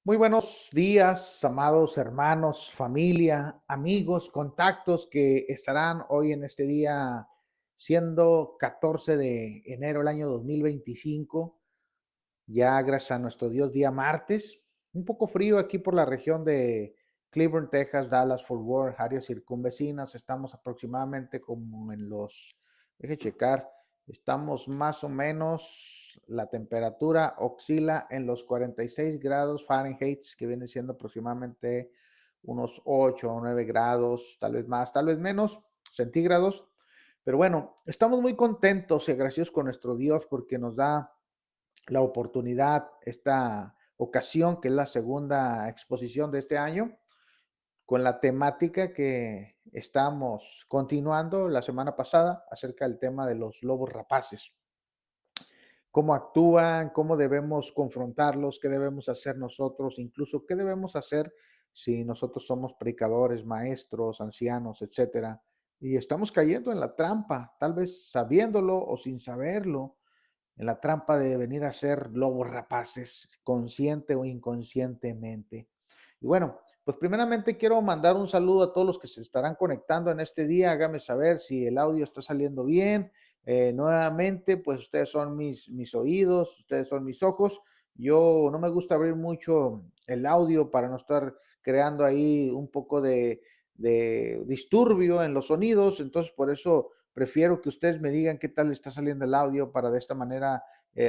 Muy buenos días, amados hermanos, familia, amigos, contactos que estarán hoy en este día, siendo 14 de enero del año 2025, ya gracias a nuestro Dios, día martes. Un poco frío aquí por la región de Cleveland, Texas, Dallas, Fort Worth, áreas circunvecinas. Estamos aproximadamente como en los, deje checar, estamos más o menos, la temperatura oscila en los 46 grados Fahrenheit, que viene siendo aproximadamente unos 8 o 9 grados, tal vez más, tal vez menos centígrados. Pero bueno, estamos muy contentos y agradecidos con nuestro Dios porque nos da la oportunidad, esta ocasión, que es la segunda exposición de este año, con la temática que estamos continuando la semana pasada acerca del tema de los lobos rapaces. Cómo actúan, cómo debemos confrontarlos, qué debemos hacer nosotros, incluso qué debemos hacer si nosotros somos predicadores, maestros, ancianos, etcétera. Y estamos cayendo en la trampa, tal vez sabiéndolo o sin saberlo, en la trampa de venir a ser lobos rapaces, consciente o inconscientemente. Y bueno, pues primeramente quiero mandar un saludo a todos los que se estarán conectando en este día. Hágame saber si el audio está saliendo bien. Nuevamente, pues ustedes son mis oídos, ustedes son mis ojos. Yo no me gusta abrir mucho el audio para no estar creando ahí un poco de disturbio en los sonidos. Entonces, por eso prefiero que ustedes me digan qué tal está saliendo el audio para de esta manera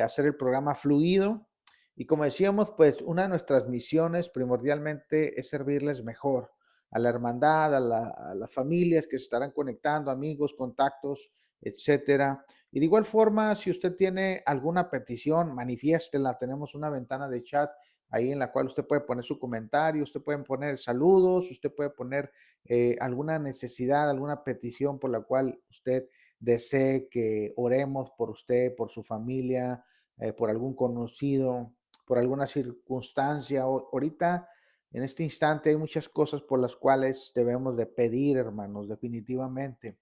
hacer el programa fluido. Y como decíamos, pues una de nuestras misiones primordialmente es servirles mejor a la hermandad, a las familias que se estarán conectando, amigos, contactos, etcétera. Y de igual forma, si usted tiene alguna petición, manifiéstela. Tenemos una ventana de chat ahí en la cual usted puede poner su comentario, usted puede poner saludos, usted puede poner alguna necesidad, alguna petición por la cual usted desee que oremos por usted, por su familia, por algún conocido, por alguna circunstancia. Ahorita, en este instante, hay muchas cosas por las cuales debemos de pedir, hermanos, definitivamente.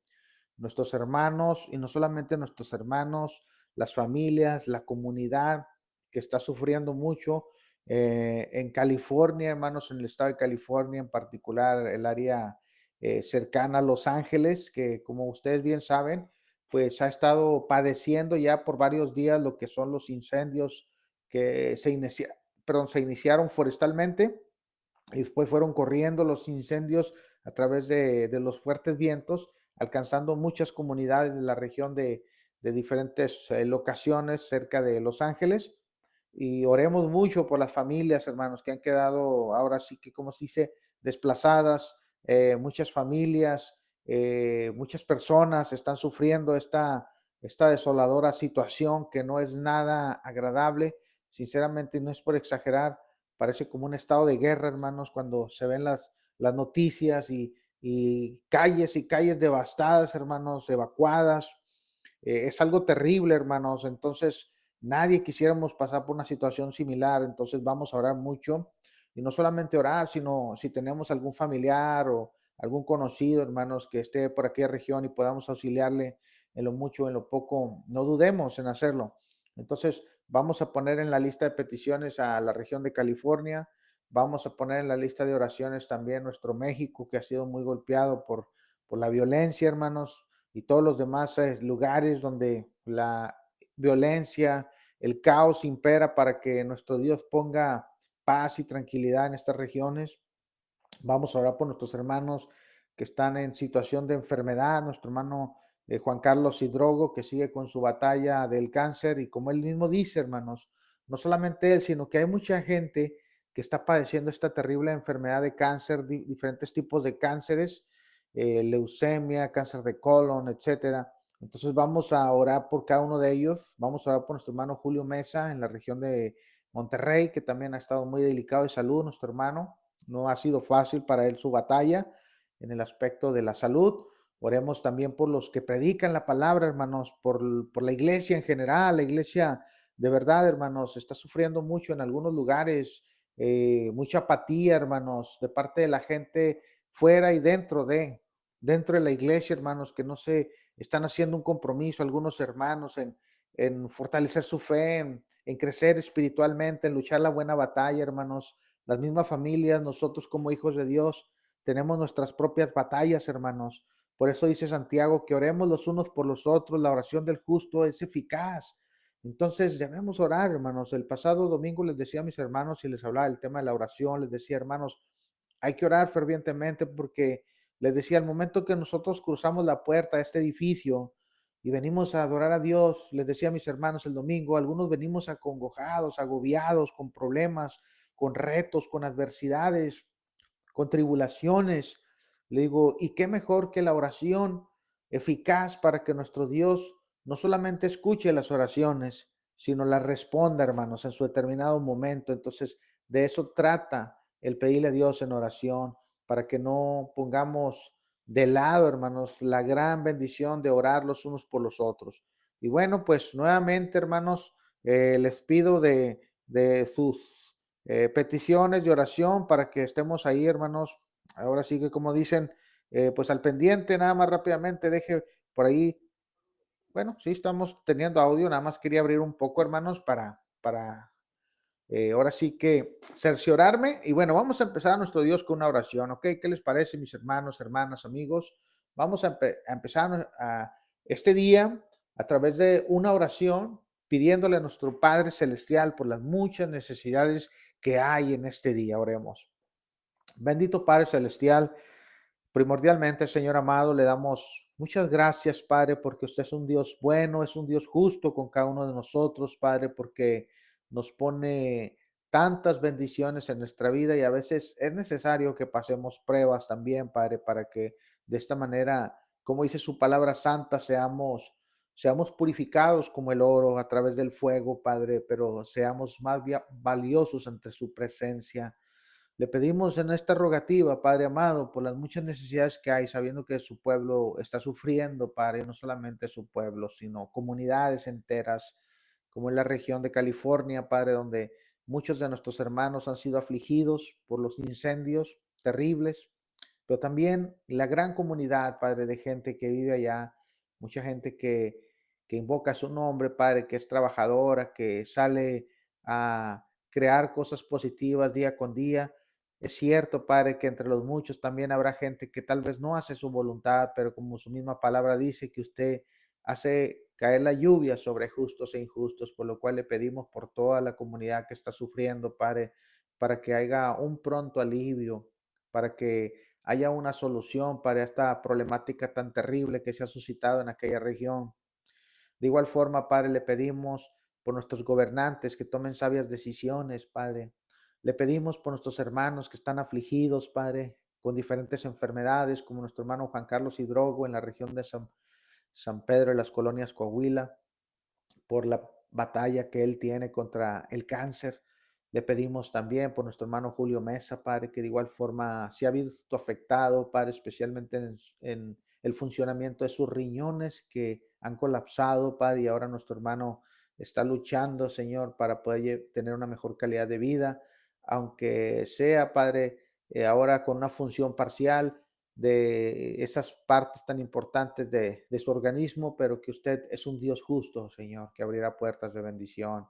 Nuestros hermanos, y no solamente nuestros hermanos, las familias, la comunidad que está sufriendo mucho. En California, hermanos, en el estado de California, en particular el área cercana a Los Ángeles, que como ustedes bien saben, pues ha estado padeciendo ya por varios días lo que son los incendios que se iniciaron forestalmente y después fueron corriendo los incendios a través de los fuertes vientos, alcanzando muchas comunidades de la región de diferentes locaciones cerca de Los Ángeles. Y oremos mucho por las familias, hermanos, que han quedado ahora sí que, como se dice, desplazadas. Muchas familias, muchas personas están sufriendo esta desoladora situación que no es nada agradable. Sinceramente, no es por exagerar, parece como un estado de guerra, hermanos, cuando se ven las noticias y calles y calles devastadas, hermanos, evacuadas. Es algo terrible, hermanos. Entonces, nadie quisiéramos pasar por una situación similar. Entonces, vamos a orar mucho. Y no solamente orar, sino si tenemos algún familiar o algún conocido, hermanos, que esté por aquella región y podamos auxiliarle en lo mucho, en lo poco, no dudemos en hacerlo. Entonces, vamos a poner en la lista de peticiones a la región de California. Vamos a poner en la lista de oraciones también nuestro México, que ha sido muy golpeado por la violencia, hermanos, y todos los demás lugares donde la violencia, el caos impera, para que nuestro Dios ponga paz y tranquilidad en estas regiones. Vamos a orar por nuestros hermanos que están en situación de enfermedad, nuestro hermano Juan Carlos Hidrogo, que sigue con su batalla del cáncer. Y como él mismo dice, hermanos, no solamente él, sino que hay mucha gente que está padeciendo esta terrible enfermedad de cáncer, diferentes tipos de cánceres, leucemia, cáncer de colon, etcétera. Entonces vamos a orar por cada uno de ellos. Vamos a orar por nuestro hermano Julio Mesa en la región de Monterrey, que también ha estado muy delicado de salud, nuestro hermano. No ha sido fácil para él su batalla en el aspecto de la salud. Oremos también por los que predican la palabra, hermanos, por la iglesia en general. La iglesia de verdad, hermanos, está sufriendo mucho en algunos lugares, mucha apatía, hermanos, de parte de la gente fuera y dentro de la iglesia, hermanos, que no se están haciendo un compromiso, algunos hermanos, en fortalecer su fe, en crecer espiritualmente, en luchar la buena batalla, hermanos. las mismas familias, nosotros como hijos de Dios, tenemos nuestras propias batallas, hermanos. Por eso dice Santiago que oremos los unos por los otros, la oración del justo es eficaz. Entonces debemos orar, hermanos. El pasado domingo les decía a mis hermanos y les hablaba del tema de la oración, les decía, hermanos, hay que orar fervientemente porque les decía, al momento que nosotros cruzamos la puerta de este edificio y venimos a adorar a Dios, les decía a mis hermanos el domingo, algunos venimos acongojados, agobiados, con problemas, con retos, con adversidades, con tribulaciones. Le digo, ¿y qué mejor que la oración eficaz para que nuestro Dios no solamente escuche las oraciones, sino las responda, hermanos, en su determinado momento? Entonces, de eso trata el pedirle a Dios en oración, para que no pongamos de lado, hermanos, la gran bendición de orar los unos por los otros. Y bueno, pues nuevamente, hermanos, les pido de sus peticiones de oración para que estemos ahí, hermanos. Ahora sí que como dicen, pues al pendiente, nada más rápidamente, deje por ahí. Bueno, sí estamos teniendo audio, nada más quería abrir un poco, hermanos, para ahora sí que cerciorarme. Y bueno, vamos a empezar a nuestro Dios con una oración, ¿ok? ¿Qué les parece, mis hermanos, hermanas, amigos? Vamos a empezar este día a través de una oración, pidiéndole a nuestro Padre Celestial por las muchas necesidades que hay en este día. Oremos. Bendito Padre Celestial, primordialmente, Señor amado, le damos muchas gracias, Padre, porque usted es un Dios bueno, es un Dios justo con cada uno de nosotros, Padre, porque nos pone tantas bendiciones en nuestra vida y a veces es necesario que pasemos pruebas también, Padre, para que de esta manera, como dice su palabra santa, seamos purificados como el oro a través del fuego, Padre, pero seamos más valiosos ante su presencia. Le pedimos en esta rogativa, Padre amado, por las muchas necesidades que hay, sabiendo que su pueblo está sufriendo, Padre, no solamente su pueblo, sino comunidades enteras, como en la región de California, Padre, donde muchos de nuestros hermanos han sido afligidos por los incendios terribles, pero también la gran comunidad, Padre, de gente que vive allá, mucha gente que invoca su nombre, Padre, que es trabajadora, que sale a crear cosas positivas día con día. Es cierto, Padre, que entre los muchos también habrá gente que tal vez no hace su voluntad, pero como su misma palabra dice, que usted hace caer la lluvia sobre justos e injustos, por lo cual le pedimos por toda la comunidad que está sufriendo, Padre, para que haya un pronto alivio, para que haya una solución para esta problemática tan terrible que se ha suscitado en aquella región. De igual forma, Padre, le pedimos por nuestros gobernantes que tomen sabias decisiones, Padre. Le pedimos por nuestros hermanos que están afligidos, Padre, con diferentes enfermedades, como nuestro hermano Juan Carlos Hidrogo en la región de San Pedro de las Colonias Coahuila, por la batalla que él tiene contra el cáncer. Le pedimos también por nuestro hermano Julio Mesa, Padre, que de igual forma se ha visto afectado, Padre, especialmente en el funcionamiento de sus riñones que han colapsado, Padre, y ahora nuestro hermano está luchando, Señor, para poder tener una mejor calidad de vida, aunque sea, Padre, ahora con una función parcial de esas partes tan importantes de su organismo, pero que usted es un Dios justo, Señor, que abrirá puertas de bendición.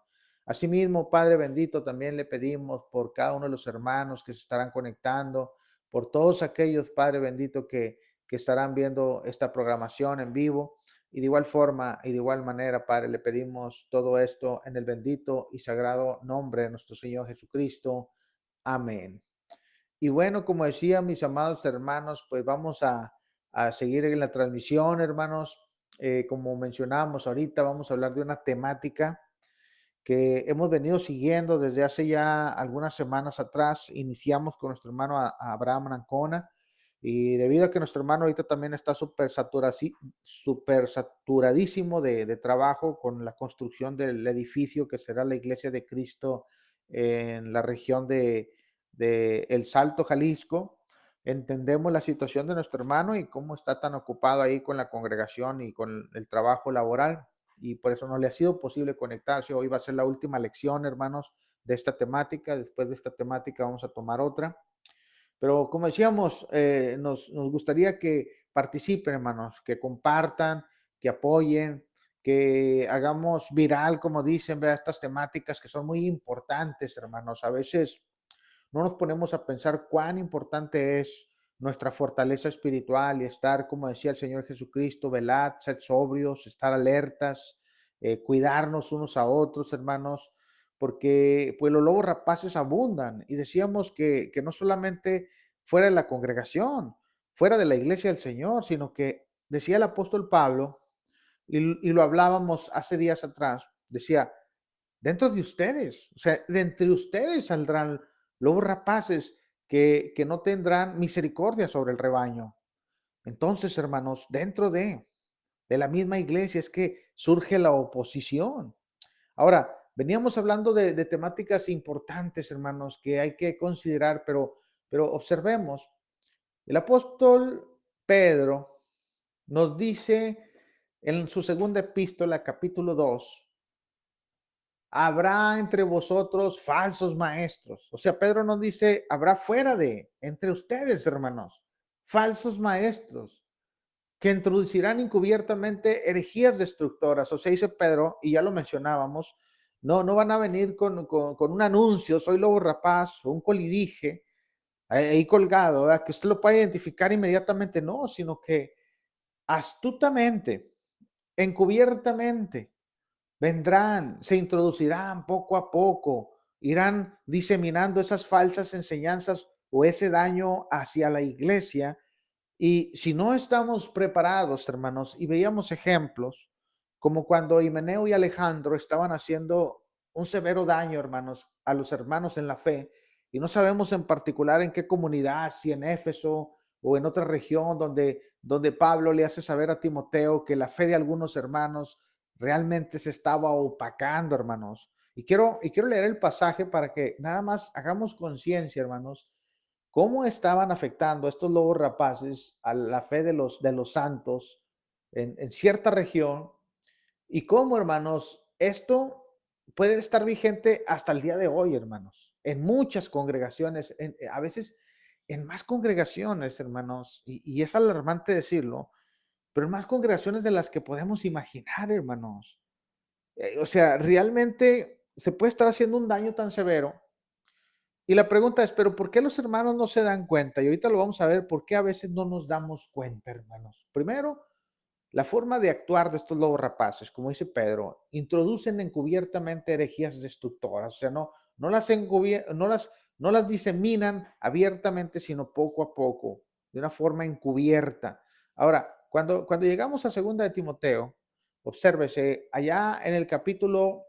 Asimismo, Padre bendito, también le pedimos por cada uno de los hermanos que se estarán conectando, por todos aquellos, Padre bendito, que estarán viendo esta programación en vivo. Y de igual forma y de igual manera, Padre, le pedimos todo esto en el bendito y sagrado nombre de nuestro Señor Jesucristo. Amén. Y bueno, como decía, mis amados hermanos, pues vamos a seguir en la transmisión, hermanos. Como mencionábamos ahorita, vamos a hablar de una temática que hemos venido siguiendo desde hace ya algunas semanas atrás. Iniciamos con nuestro hermano Abraham Ancona, y debido a que nuestro hermano ahorita también está súper saturadísimo de trabajo con la construcción del edificio que será la Iglesia de Cristo en la región de El Salto, Jalisco. Entendemos la situación de nuestro hermano y cómo está tan ocupado ahí con la congregación y con el trabajo laboral, y por eso no le ha sido posible conectarse. Hoy va a ser la última lección, hermanos, de esta temática. Después de esta temática vamos a tomar otra. Pero como decíamos, nos gustaría que participen, hermanos, que compartan, que apoyen, que hagamos viral, como dicen, vea, estas temáticas que son muy importantes, hermanos. A veces no nos ponemos a pensar cuán importante es nuestra fortaleza espiritual y estar, como decía el Señor Jesucristo, velad, sed sobrios, estar alertas, cuidarnos unos a otros, hermanos, porque pues los lobos rapaces abundan. Y decíamos que no solamente fuera de la congregación, fuera de la iglesia del Señor, sino que decía el apóstol Pablo, y lo hablábamos hace días atrás, decía, dentro de ustedes, o sea, de entre ustedes saldrán lobos rapaces que no tendrán misericordia sobre el rebaño. Entonces, hermanos, dentro de la misma iglesia es que surge la oposición. Ahora, veníamos hablando de temáticas importantes, hermanos, que hay que considerar, pero observemos, el apóstol Pedro nos dice en su segunda epístola, capítulo 2, habrá entre vosotros falsos maestros. O sea, Pedro nos dice, habrá fuera de, entre ustedes, hermanos, falsos maestros que introducirán encubiertamente herejías destructoras. O sea, dice Pedro, y ya lo mencionábamos, no van a venir con un anuncio, soy lobo rapaz, o un colidije, ahí colgado, ¿verdad? Que usted lo pueda identificar inmediatamente, no, sino que astutamente, encubiertamente, vendrán, se introducirán poco a poco, irán diseminando esas falsas enseñanzas o ese daño hacia la iglesia. Y si no estamos preparados, hermanos, y veíamos ejemplos, como cuando Himeneo y Alejandro estaban haciendo un severo daño, hermanos, a los hermanos en la fe, y no sabemos en particular en qué comunidad, si en Éfeso o en otra región donde Pablo le hace saber a Timoteo que la fe de algunos hermanos realmente se estaba opacando, hermanos. Y quiero leer el pasaje para que nada más hagamos conciencia, hermanos, cómo estaban afectando estos lobos rapaces a la fe de los santos en cierta región y cómo, hermanos, esto puede estar vigente hasta el día de hoy, hermanos, en muchas congregaciones, a veces en más congregaciones, hermanos, y es alarmante decirlo, pero en más congregaciones de las que podemos imaginar, hermanos. O sea, realmente se puede estar haciendo un daño tan severo. Y la pregunta es, ¿pero por qué los hermanos no se dan cuenta? Y ahorita lo vamos a ver, ¿por qué a veces no nos damos cuenta, hermanos? Primero, la forma de actuar de estos lobos rapaces, como dice Pedro, introducen encubiertamente herejías destructoras, o sea, no las diseminan abiertamente, sino poco a poco, de una forma encubierta. Ahora, cuando llegamos a segunda de Timoteo, obsérvese, allá en el capítulo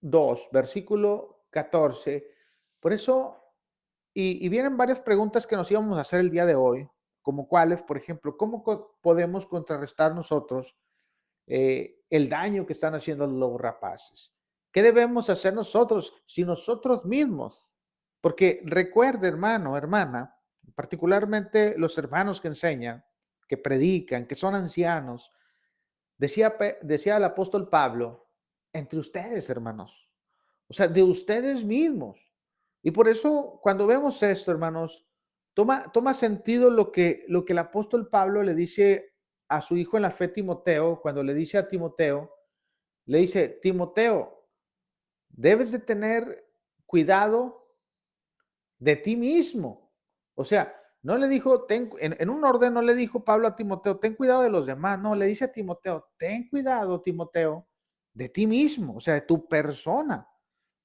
2 versículo 14. Por eso, y vienen varias preguntas que nos íbamos a hacer el día de hoy, como cuáles, por ejemplo, ¿cómo podemos contrarrestar nosotros el daño que están haciendo los lobos rapaces? ¿Qué debemos hacer nosotros si nosotros mismos? Porque recuerde, hermano, hermana, particularmente los hermanos que enseñan, que predican, que son ancianos, decía el apóstol Pablo, entre ustedes, hermanos, o sea, de ustedes mismos. Y por eso, cuando vemos esto, hermanos, toma sentido lo que el apóstol Pablo le dice a su hijo en la fe, Timoteo, cuando le dice a Timoteo, le dice, Timoteo, debes de tener cuidado de ti mismo. O sea, no le dijo, en un orden no le dijo Pablo a Timoteo, ten cuidado de los demás. No, le dice a Timoteo, ten cuidado, Timoteo, de ti mismo, o sea, de tu persona,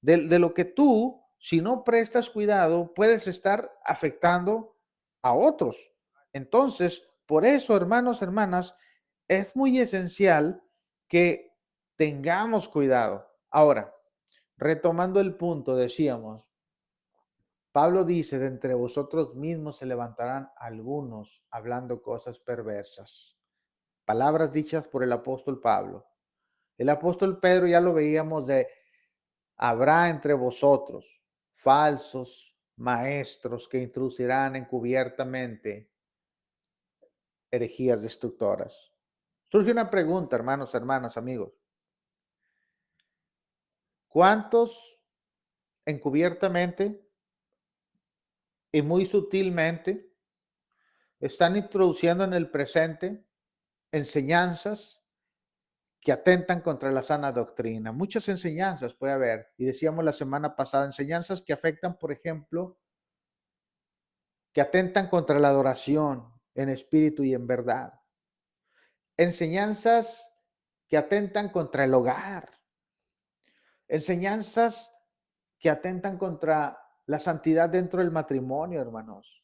de lo que tú, si no prestas cuidado, puedes estar afectando a otros. Entonces, por eso, hermanos, hermanas, es muy esencial que tengamos cuidado. Ahora, retomando el punto, decíamos, Pablo dice, de entre vosotros mismos se levantarán algunos hablando cosas perversas. Palabras dichas por el apóstol Pablo. El apóstol Pedro ya lo veíamos de, habrá entre vosotros falsos maestros que introducirán encubiertamente herejías destructoras. Surge una pregunta, hermanos, hermanas, amigos. ¿Cuántos encubiertamente y muy sutilmente están introduciendo en el presente enseñanzas que atentan contra la sana doctrina. Muchas enseñanzas puede haber. Y decíamos la semana pasada, enseñanzas que afectan, por ejemplo, que atentan contra la adoración en espíritu y en verdad. Enseñanzas que atentan contra el hogar. Enseñanzas que atentan contra la santidad dentro del matrimonio, hermanos.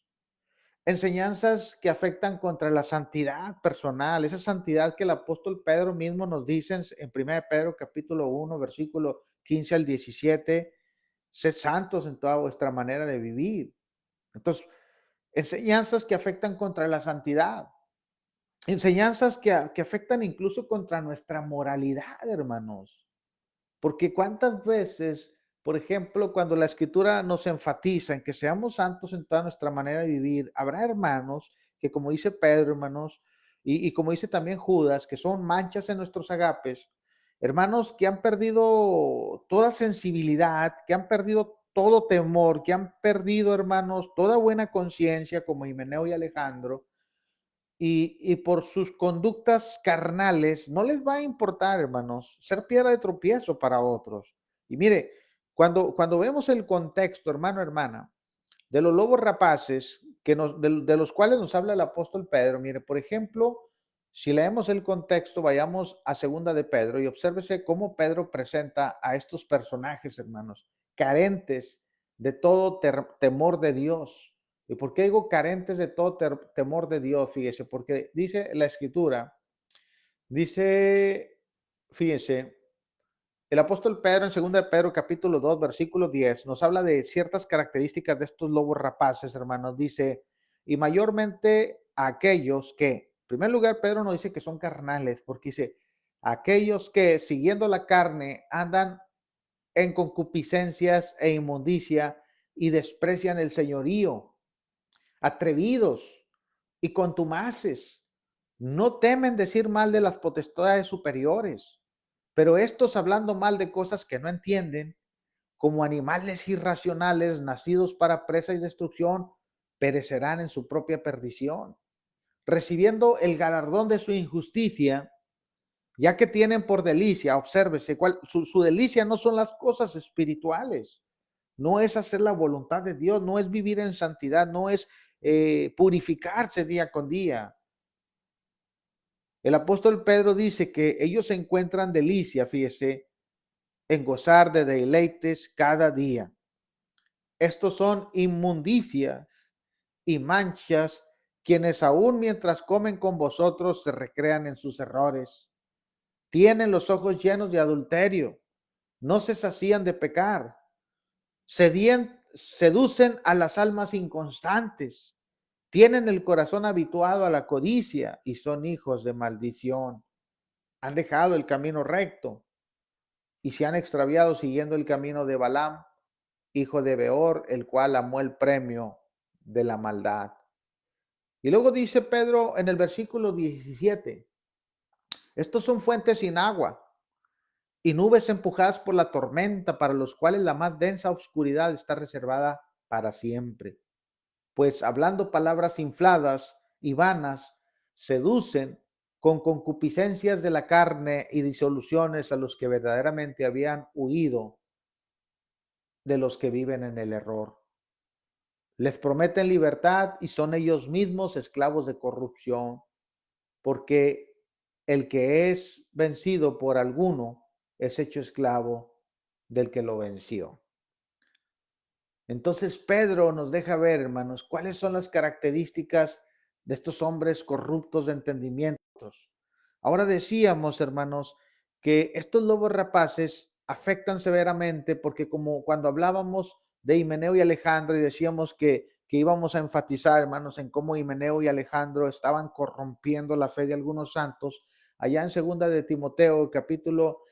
Enseñanzas que afectan contra la santidad personal, esa santidad que el apóstol Pedro mismo nos dice en 1 Pedro capítulo 1, versículo 15 al 17, sed santos en toda vuestra manera de vivir. Entonces, enseñanzas que afectan contra la santidad, enseñanzas que afectan incluso contra nuestra moralidad, hermanos. Porque cuántas veces, por ejemplo, cuando la escritura nos enfatiza en que seamos santos en toda nuestra manera de vivir, habrá hermanos que, como dice Pedro, hermanos, y como dice también Judas, que son manchas en nuestros agapes, hermanos que han perdido toda sensibilidad, que han perdido todo temor, que han perdido, hermanos, toda buena conciencia, como Himeneo y Alejandro, y por sus conductas carnales, no les va a importar, hermanos, ser piedra de tropiezo para otros. Y mire, cuando vemos el contexto, hermano, hermana, de los lobos rapaces, de los cuales nos habla el apóstol Pedro, mire, por ejemplo, si leemos el contexto, vayamos a segunda de Pedro y obsérvese cómo Pedro presenta a estos personajes, hermanos, carentes de todo temor de Dios. ¿Y por qué digo carentes de todo temor de Dios? Fíjese, porque dice la escritura, dice, fíjese, el apóstol Pedro en 2 de Pedro capítulo 2 versículo 10 nos habla de ciertas características de estos lobos rapaces, hermanos. Dice, y mayormente a aquellos que, en primer lugar, Pedro nos dice que son carnales, porque dice, aquellos que siguiendo la carne andan en concupiscencias e inmundicia y desprecian el señorío, atrevidos y contumaces, no temen decir mal de las potestades superiores, pero estos hablando mal de cosas que no entienden, como animales irracionales nacidos para presa y destrucción, perecerán en su propia perdición, recibiendo el galardón de su injusticia, ya que tienen por delicia, obsérvese, su delicia no son las cosas espirituales, no es hacer la voluntad de Dios, no es vivir en santidad, no es purificarse día con día. El apóstol Pedro dice que ellos se encuentran delicia, fíjese, en gozar de deleites cada día. Estos son inmundicias y manchas, quienes aún mientras comen con vosotros se recrean en sus errores. Tienen los ojos llenos de adulterio, no se sacían de pecar, seducen a las almas inconstantes, tienen el corazón habituado a la codicia y son hijos de maldición. Han dejado el camino recto y se han extraviado siguiendo el camino de Balaam, hijo de Beor, el cual amó el premio de la maldad. Y luego dice Pedro en el versículo 17, estos son fuentes sin agua y nubes empujadas por la tormenta, para los cuales la más densa oscuridad está reservada para siempre. Pues hablando palabras infladas y vanas, seducen con concupiscencias de la carne y disoluciones a los que verdaderamente habían huido de los que viven en el error. Les prometen libertad y son ellos mismos esclavos de corrupción, porque el que es vencido por alguno es hecho esclavo del que lo venció. Entonces Pedro nos deja ver, hermanos, cuáles son las características de estos hombres corruptos de entendimientos. Ahora decíamos, hermanos, que estos lobos rapaces afectan severamente porque como cuando hablábamos de Himeneo y Alejandro y decíamos que íbamos a enfatizar, hermanos, en cómo Himeneo y Alejandro estaban corrompiendo la fe de algunos santos, allá en segunda de Timoteo, capítulo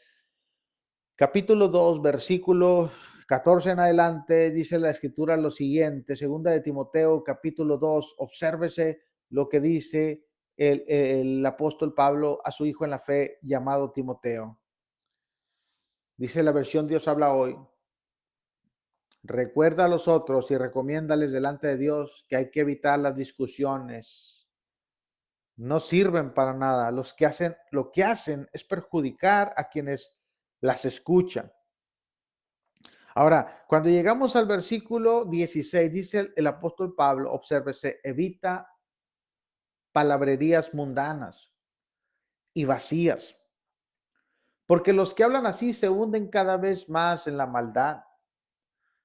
2, versículo 14 en adelante, dice la escritura lo siguiente, segunda de Timoteo, capítulo 2, obsérvese lo que dice el apóstol Pablo a su hijo en la fe llamado Timoteo. Dice la versión Dios habla hoy, recuerda a los otros y recomiéndales delante de Dios que hay que evitar las discusiones no sirven para nada. Lo que hacen es perjudicar a quienes las escuchan. Ahora, cuando llegamos al versículo 16, dice el apóstol Pablo, obsérvese, evita palabrerías mundanas y vacías, porque los que hablan así se hunden cada vez más en la maldad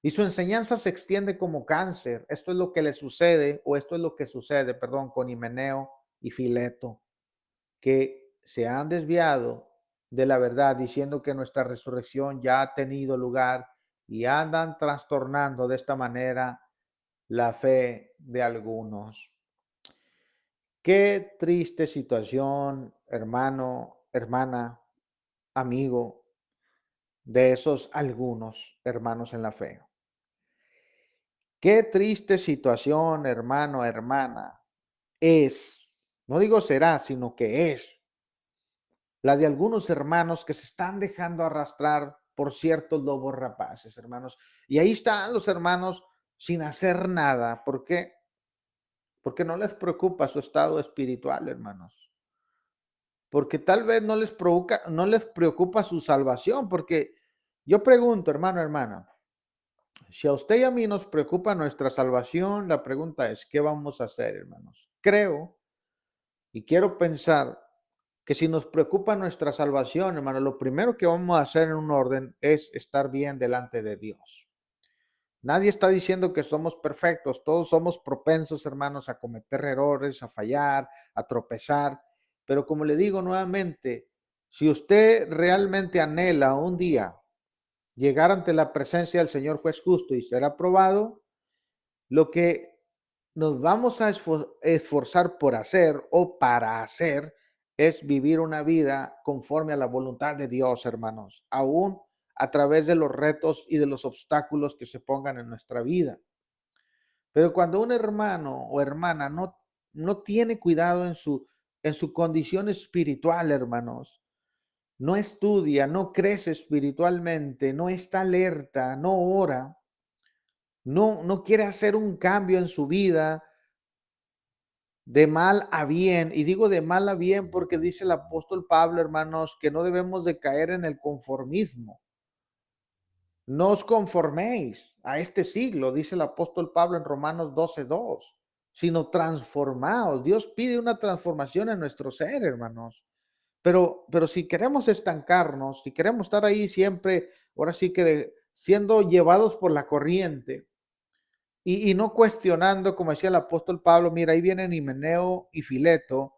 y su enseñanza se extiende como cáncer. Esto es lo que le sucede, o esto es lo que sucede, perdón, con Himeneo y Fileto, que se han desviado de la verdad diciendo que nuestra resurrección ya ha tenido lugar y andan trastornando de esta manera la fe de algunos. Qué triste situación, hermano, hermana, amigo, de esos algunos hermanos en la fe. Qué triste situación, hermano, hermana, es, no digo será, sino que es la de algunos hermanos que se están dejando arrastrar por ciertos lobos rapaces, hermanos. Y ahí están los hermanos sin hacer nada. ¿Por qué? Porque no les preocupa su estado espiritual, hermanos. Porque tal vez no les preocupa su salvación. Porque yo pregunto, hermano, hermana, si a usted y a mí nos preocupa nuestra salvación, la pregunta es, ¿qué vamos a hacer, hermanos? Creo y quiero pensar que si nos preocupa nuestra salvación, hermano, lo primero que vamos a hacer en un orden es estar bien delante de Dios. Nadie está diciendo que somos perfectos, todos somos propensos, hermanos, a cometer errores, a fallar, a tropezar, pero como le digo nuevamente, si usted realmente anhela un día llegar ante la presencia del Señor juez justo y ser aprobado, lo que nos vamos a esforzar por hacer o para hacer es vivir una vida conforme a la voluntad de Dios, hermanos, aún a través de los retos y de los obstáculos que se pongan en nuestra vida. Pero cuando un hermano o hermana no tiene cuidado en su condición espiritual, hermanos, no estudia, no crece espiritualmente, no está alerta, no ora, no quiere hacer un cambio en su vida de mal a bien, y digo de mal a bien porque dice el apóstol Pablo, hermanos, que no debemos de caer en el conformismo. No os conforméis a este siglo, dice el apóstol Pablo en Romanos 12:2, sino transformaos. Dios pide una transformación en nuestro ser, hermanos. Pero si queremos estancarnos, si queremos estar ahí siempre, ahora sí que siendo llevados por la corriente, y no cuestionando, como decía el apóstol Pablo, mira, ahí vienen Himeneo y Fileto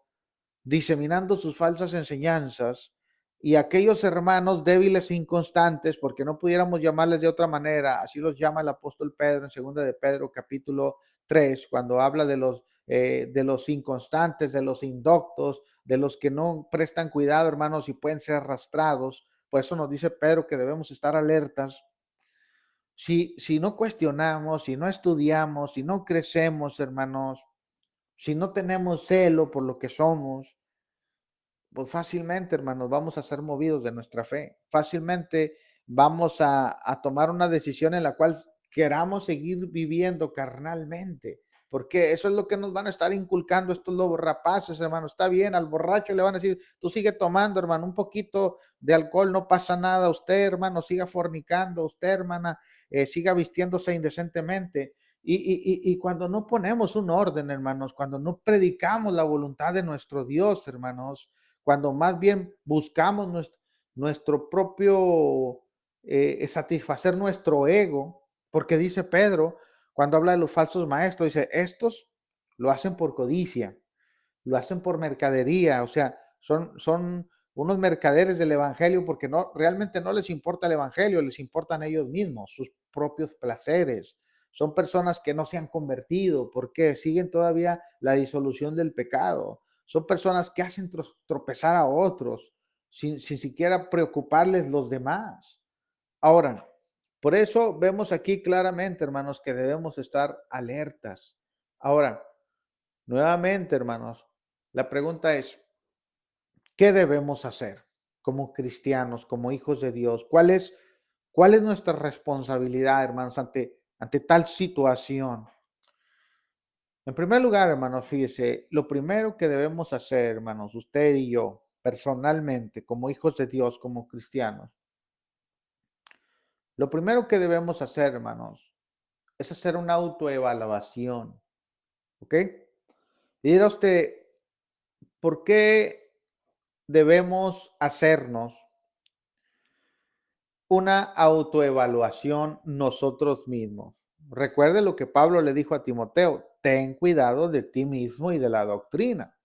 diseminando sus falsas enseñanzas, y aquellos hermanos débiles e inconstantes, porque no pudiéramos llamarles de otra manera, así los llama el apóstol Pedro en segunda de Pedro capítulo 3, cuando habla de los inconstantes, de los indoctos, de los que no prestan cuidado, hermanos, y pueden ser arrastrados. Por eso nos dice Pedro que debemos estar alertas. Si no cuestionamos, si no estudiamos, si no crecemos, hermanos, si no tenemos celo por lo que somos, pues fácilmente, hermanos, vamos a ser movidos de nuestra fe. Fácilmente vamos a tomar una decisión en la cual queramos seguir viviendo carnalmente, porque eso es lo que nos van a estar inculcando estos lobos rapaces, hermano. Está bien, al borracho le van a decir, tú sigue tomando, hermano, un poquito de alcohol, no pasa nada. Usted, hermano, siga fornicando. Usted, hermana, siga vistiéndose indecentemente. Y cuando no ponemos un orden, hermanos, cuando no predicamos la voluntad de nuestro Dios, hermanos, cuando más bien buscamos nuestro propio, satisfacer nuestro ego, porque dice Pedro, cuando habla de los falsos maestros, dice, estos lo hacen por codicia, lo hacen por mercadería, o sea, son unos mercaderes del evangelio porque realmente no les importa el evangelio, les importan ellos mismos, sus propios placeres. Son personas que no se han convertido porque siguen todavía la disolución del pecado. Son personas que hacen tropezar a otros sin siquiera preocuparles los demás. Ahora, por eso vemos aquí claramente, hermanos, que debemos estar alertas. Ahora, nuevamente, hermanos, la pregunta es, ¿qué debemos hacer como cristianos, como hijos de Dios? Cuál es nuestra responsabilidad, hermanos, ante tal situación? En primer lugar, hermanos, fíjese, lo primero que debemos hacer, hermanos, usted y yo, personalmente, como hijos de Dios, como cristianos, lo primero que debemos hacer, hermanos, es hacer una autoevaluación, ¿ok? Y dirá usted, ¿por qué debemos hacernos una autoevaluación nosotros mismos? Recuerde lo que Pablo le dijo a Timoteo, ten cuidado de ti mismo y de la doctrina.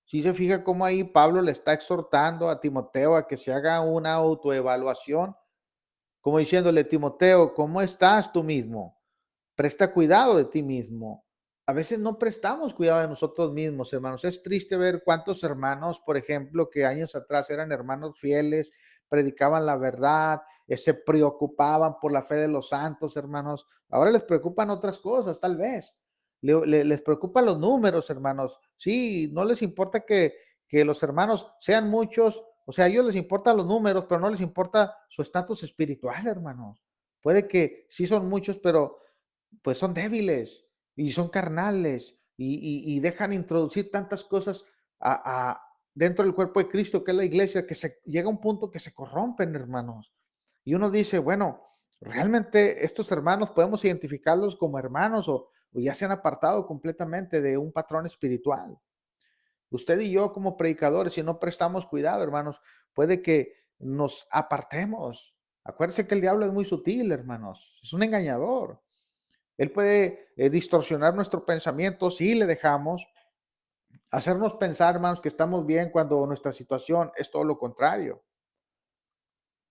Si se fija cómo ahí Pablo le está exhortando a Timoteo a que se haga una autoevaluación, como diciéndole, Timoteo, ¿cómo estás tú mismo? Presta cuidado de ti mismo. A veces no prestamos cuidado de nosotros mismos, hermanos. Es triste ver cuántos hermanos, por ejemplo, que años atrás eran hermanos fieles, predicaban la verdad, se preocupaban por la fe de los santos, hermanos. Ahora les preocupan otras cosas, tal vez. Les preocupan los números, hermanos. Sí, no les importa que los hermanos sean muchos, o sea, a ellos les importan los números, pero no les importa su estatus espiritual, hermanos. Puede que sí son muchos, pero pues son débiles y son carnales y dejan introducir tantas cosas dentro del cuerpo de Cristo, que es la iglesia, que se llega a un punto que se corrompen, hermanos. Y uno dice, bueno, realmente estos hermanos podemos identificarlos como hermanos o ya se han apartado completamente de un patrón espiritual. Usted y yo como predicadores, si no prestamos cuidado, hermanos, puede que nos apartemos. Acuérdense que el diablo es muy sutil, hermanos. Es un engañador. Él puede distorsionar nuestro pensamiento si le dejamos, hacernos pensar, hermanos, que estamos bien cuando nuestra situación es todo lo contrario.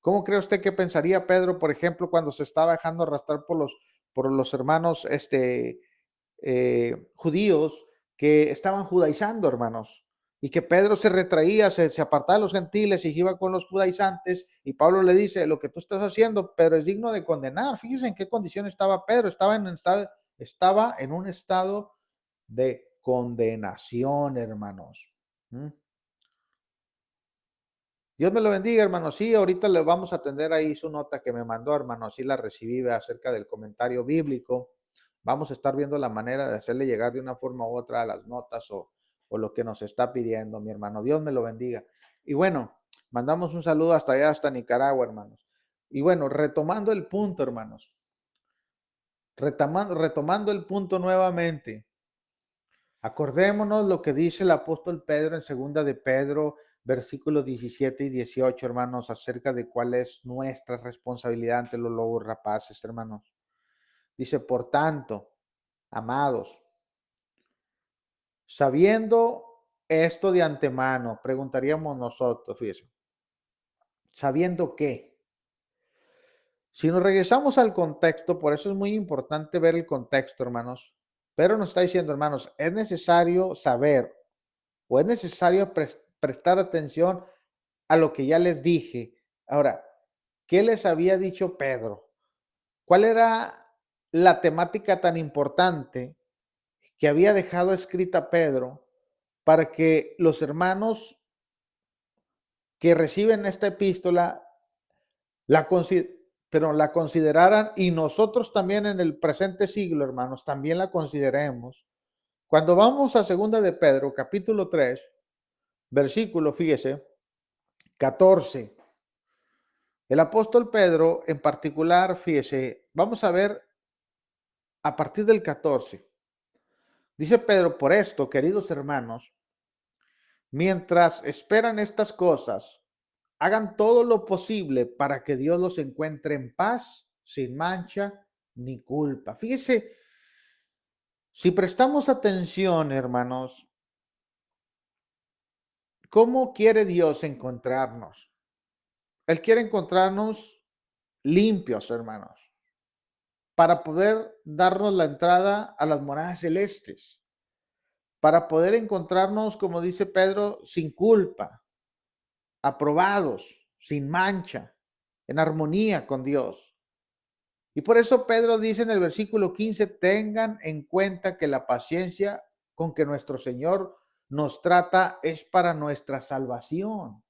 ¿Cómo cree usted que pensaría Pedro, por ejemplo, cuando se estaba dejando arrastrar por los hermanos judíos que estaban judaizando, hermanos? Y que Pedro se retraía, se apartaba de los gentiles y iba con los judaizantes. Y Pablo le dice, lo que tú estás haciendo, pero es digno de condenar. Fíjense en qué condición estaba Pedro. Estaba en un estado de condenación, hermanos. ¿Mm? Dios me lo bendiga, hermanos. Sí, ahorita le vamos a atender ahí su nota que me mandó, hermanos. Sí la recibí acerca del comentario bíblico. Vamos a estar viendo la manera de hacerle llegar de una forma u otra a las notas o lo que nos está pidiendo, mi hermano. Dios me lo bendiga. Y bueno, mandamos un saludo hasta allá, hasta Nicaragua, hermanos. Y bueno, retomando el punto, hermanos. Retomando el punto nuevamente. Acordémonos lo que dice el apóstol Pedro en segunda de Pedro, versículos 17 y 18, hermanos, acerca de cuál es nuestra responsabilidad ante los lobos rapaces, hermanos. Dice, por tanto, amados, sabiendo esto de antemano, preguntaríamos nosotros, fíjense, sabiendo qué. Si nos regresamos al contexto, por eso es muy importante ver el contexto, hermanos. Pero nos está diciendo, hermanos, es necesario saber o es necesario prestar atención a lo que ya les dije. Ahora, ¿qué les había dicho Pedro? ¿Cuál era la temática tan importante que había dejado escrita Pedro para que los hermanos que reciben esta epístola la, pero la consideraran y nosotros también en el presente siglo, hermanos, también la consideremos? Cuando vamos a segunda de Pedro, capítulo 3, versículo, fíjese, 14. El apóstol Pedro en particular, fíjese, vamos a ver a partir del 14. Dice Pedro, por esto, queridos hermanos, mientras esperan estas cosas, hagan todo lo posible para que Dios los encuentre en paz, sin mancha ni culpa. Fíjese, si prestamos atención, hermanos, ¿cómo quiere Dios encontrarnos? Él quiere encontrarnos limpios, hermanos, para poder darnos la entrada a las moradas celestes, para poder encontrarnos, como dice Pedro, sin culpa, aprobados, sin mancha, en armonía con Dios. Y por eso Pedro dice en el versículo 15, tengan en cuenta que la paciencia con que nuestro Señor nos trata es para nuestra salvación.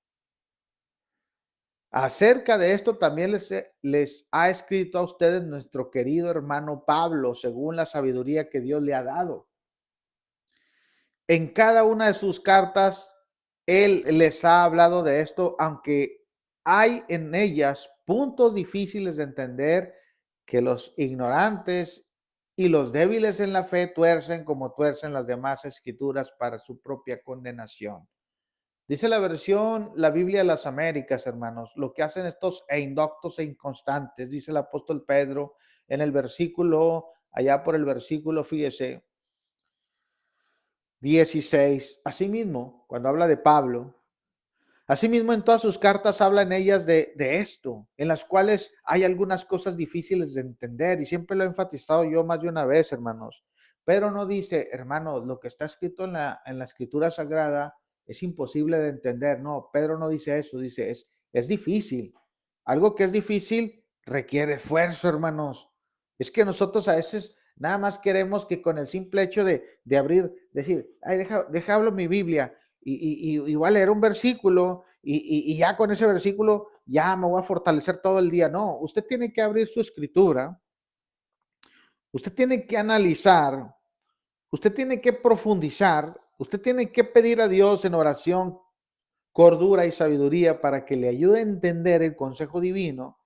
Acerca de esto también les ha escrito a ustedes nuestro querido hermano Pablo, según la sabiduría que Dios le ha dado. en cada una de sus cartas, él les ha hablado de esto, aunque hay en ellas puntos difíciles de entender que los ignorantes y los débiles en la fe tuercen como tuercen las demás escrituras para su propia condenación. Dice la versión, la Biblia de las Américas, hermanos, lo que hacen estos indoctos e inconstantes, dice el apóstol Pedro en el versículo, allá por el versículo, fíjese, 16. Asimismo, cuando habla de Pablo, asimismo en todas sus cartas habla en ellas de esto, en las cuales hay algunas cosas difíciles de entender, y siempre lo he enfatizado yo más de una vez, hermanos. Pero no dice, hermanos, lo que está escrito en la escritura sagrada es imposible de entender. No, Pedro no dice eso, dice, es difícil. Algo que es difícil requiere esfuerzo, hermanos. Es que nosotros a veces nada más queremos que con el simple hecho de abrir, decir, ay, deja hablo mi Biblia y voy a leer un versículo y ya con ese versículo ya me voy a fortalecer todo el día. No, usted tiene que abrir su escritura, usted tiene que analizar, usted tiene que profundizar, usted tiene que pedir a Dios en oración cordura y sabiduría para que le ayude a entender el consejo divino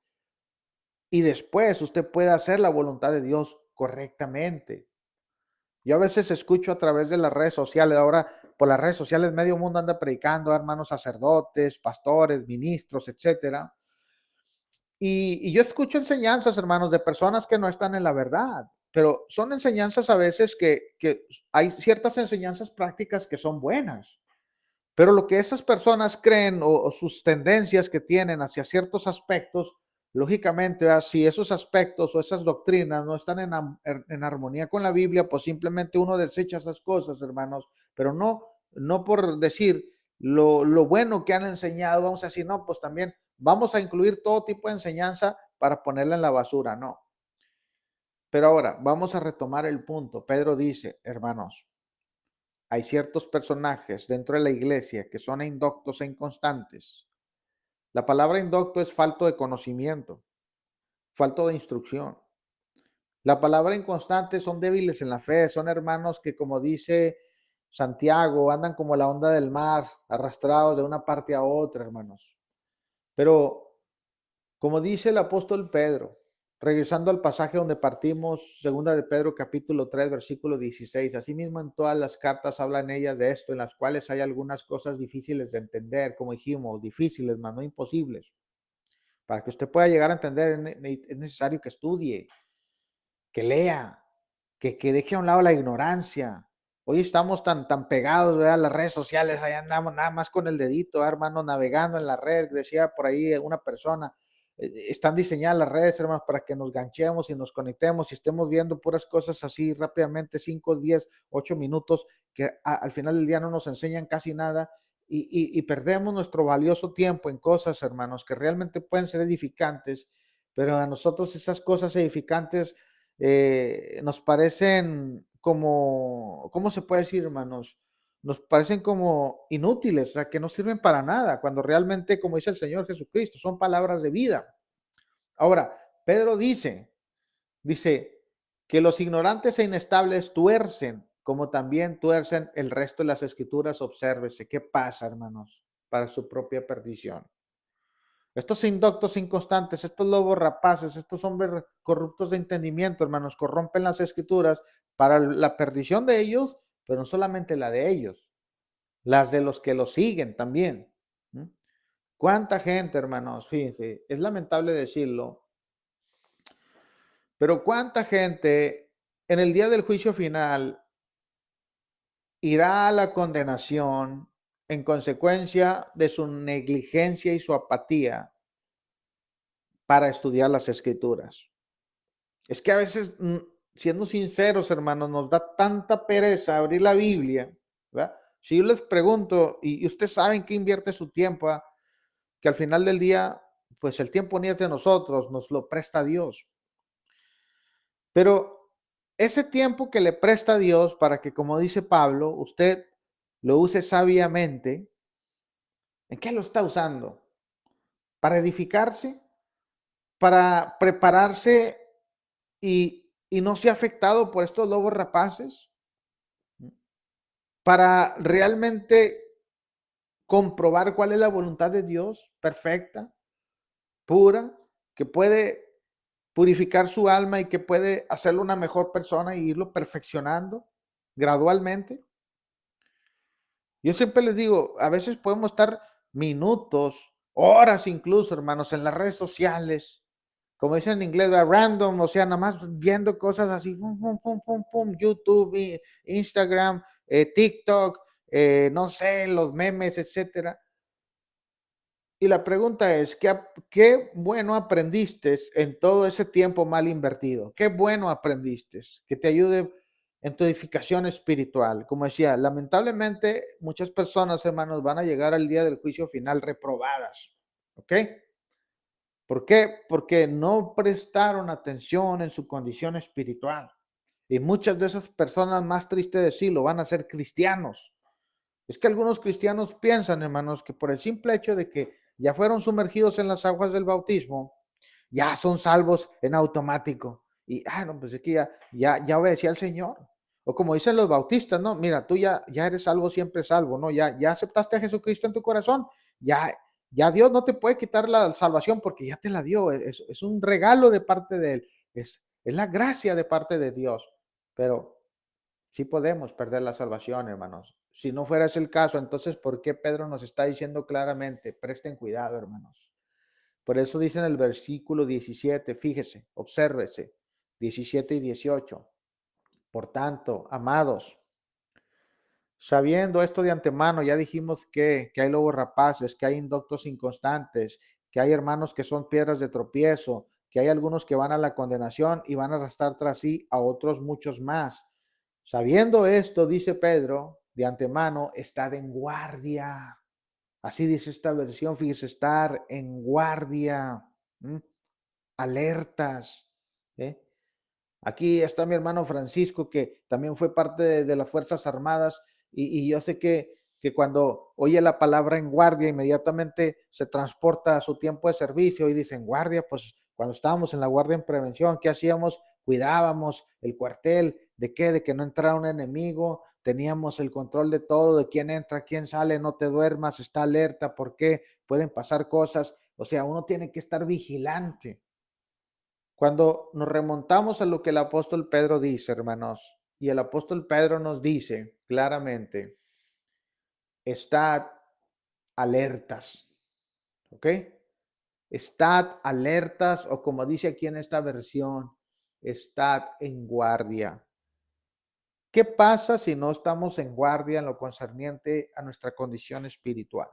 y después usted pueda hacer la voluntad de Dios correctamente. Yo a veces escucho a través de las redes sociales, ahora por las redes sociales medio mundo anda predicando, hermanos sacerdotes, pastores, ministros, etcétera. Y yo escucho enseñanzas, hermanos, de personas que no están en la verdad, pero son enseñanzas a veces que hay ciertas enseñanzas prácticas que son buenas. Pero lo que esas personas creen o sus tendencias que tienen hacia ciertos aspectos, lógicamente, si esos aspectos o esas doctrinas no están en armonía con la Biblia, pues simplemente uno desecha esas cosas, hermanos, pero no por decir lo bueno que han enseñado, vamos a decir, no, pues también vamos a incluir todo tipo de enseñanza para ponerla en la basura, no. Pero ahora, vamos a retomar el punto. Pedro dice, hermanos, hay ciertos personajes dentro de la iglesia que son indoctos e inconstantes. La palabra indocto es falto de conocimiento, falto de instrucción. La palabra inconstante son débiles en la fe, son hermanos que, como dice Santiago, andan como la onda del mar, arrastrados de una parte a otra, hermanos. Pero como dice el apóstol Pedro, regresando al pasaje donde partimos, segunda de Pedro capítulo 3 versículo 16, asimismo en todas las cartas hablan ellas de esto, en las cuales hay algunas cosas difíciles de entender, como dijimos, difíciles, mas no imposibles. Para que usted pueda llegar a entender, es necesario que estudie, que lea, que deje a un lado la ignorancia. Hoy estamos tan pegados, ¿verdad? A las redes sociales, ahí andamos nada más con el dedito, hermano, navegando en la red, decía por ahí una persona. Están diseñadas las redes, hermanos, para que nos ganchemos y nos conectemos y estemos viendo puras cosas así rápidamente, 5, 10, 8 minutos, que al final del día no nos enseñan casi nada y perdemos nuestro valioso tiempo en cosas, hermanos, que realmente pueden ser edificantes, pero a nosotros esas cosas edificantes nos parecen como, ¿cómo se puede decir, hermanos? Nos parecen como inútiles, o sea, que no sirven para nada, cuando realmente, como dice el Señor Jesucristo, son palabras de vida. Ahora, Pedro dice que los ignorantes e inestables tuercen, como también tuercen el resto de las escrituras, obsérvese. ¿Qué pasa, hermanos? Para su propia perdición. Estos indoctos inconstantes, estos lobos rapaces, estos hombres corruptos de entendimiento, hermanos, corrompen las escrituras para la perdición de ellos, pero no solamente la de ellos, las de los que los siguen también. ¿Cuánta gente, hermanos? Fíjense, es lamentable decirlo, pero cuánta gente en el día del juicio final irá a la condenación en consecuencia de su negligencia y su apatía para estudiar las escrituras. Es que a veces, siendo sinceros, hermanos, nos da tanta pereza abrir la Biblia, ¿verdad? Si yo les pregunto, y ustedes saben que invierte su tiempo, ¿verdad? Que al final del día, pues el tiempo ni es de nosotros, nos lo presta Dios. Pero ese tiempo que le presta Dios para que, como dice Pablo, usted lo use sabiamente, ¿en qué lo está usando? ¿Para edificarse? ¿Para prepararse y no sea afectado por estos lobos rapaces? para realmente comprobar cuál es la voluntad de Dios, perfecta, pura, que puede purificar su alma y que puede hacerlo una mejor persona y irlo perfeccionando gradualmente. Yo siempre les digo, a veces podemos estar minutos, horas incluso, hermanos, en las redes sociales, como dicen en inglés, random, o sea, nada más viendo cosas así, pum, pum, pum, pum, pum, YouTube, Instagram, TikTok, no sé, los memes, etcétera. Y la pregunta es, ¿qué bueno aprendiste en todo ese tiempo mal invertido? ¿Qué bueno aprendiste que te ayude en tu edificación espiritual? Como decía, lamentablemente muchas personas, hermanos, van a llegar al día del juicio final reprobadas. ¿Ok? ¿Por qué? Porque no prestaron atención en su condición espiritual. Y muchas de esas personas, más triste decirlo, van a ser cristianos. Es que algunos cristianos piensan, hermanos, que por el simple hecho de que ya fueron sumergidos en las aguas del bautismo, ya son salvos en automático. Y, no, pues es que ya obedecía al Señor. O como dicen los bautistas, no, mira, tú ya eres salvo, siempre salvo, ¿no? Ya aceptaste a Jesucristo en tu corazón, ya, ya Dios no te puede quitar la salvación porque ya te la dio. Es un regalo de parte de Él. Es la gracia de parte de Dios. Pero sí podemos perder la salvación, hermanos. Si no fuera ese el caso, entonces, ¿por qué Pedro nos está diciendo claramente? Presten cuidado, hermanos. Por eso dice en el versículo 17, fíjese, obsérvese, 17 y 18. Por tanto, amados, sabiendo esto de antemano, ya dijimos que hay lobos rapaces, que hay indoctos inconstantes, que hay hermanos que son piedras de tropiezo, que hay algunos que van a la condenación y van a arrastrar tras sí a otros muchos más. Sabiendo esto, dice Pedro, de antemano, estad en guardia. Así dice esta versión, fíjese, estar en guardia, alertas. ¿eh? Aquí está mi hermano Francisco, que también fue parte de las Fuerzas Armadas, y yo sé que cuando oye la palabra en guardia, inmediatamente se transporta a su tiempo de servicio y dice en guardia, pues cuando estábamos en la guardia en prevención, ¿qué hacíamos? Cuidábamos el cuartel, ¿de qué? De que no entrara un enemigo, teníamos el control de todo, de quién entra, quién sale, no te duermas, está alerta, ¿por qué? Pueden pasar cosas, o sea, uno tiene que estar vigilante. Cuando nos remontamos a lo que el apóstol Pedro dice, hermanos, y el apóstol Pedro nos dice claramente, estad alertas, ¿ok? Estad alertas o como dice aquí en esta versión, estad en guardia. ¿Qué pasa si no estamos en guardia en lo concerniente a nuestra condición espiritual?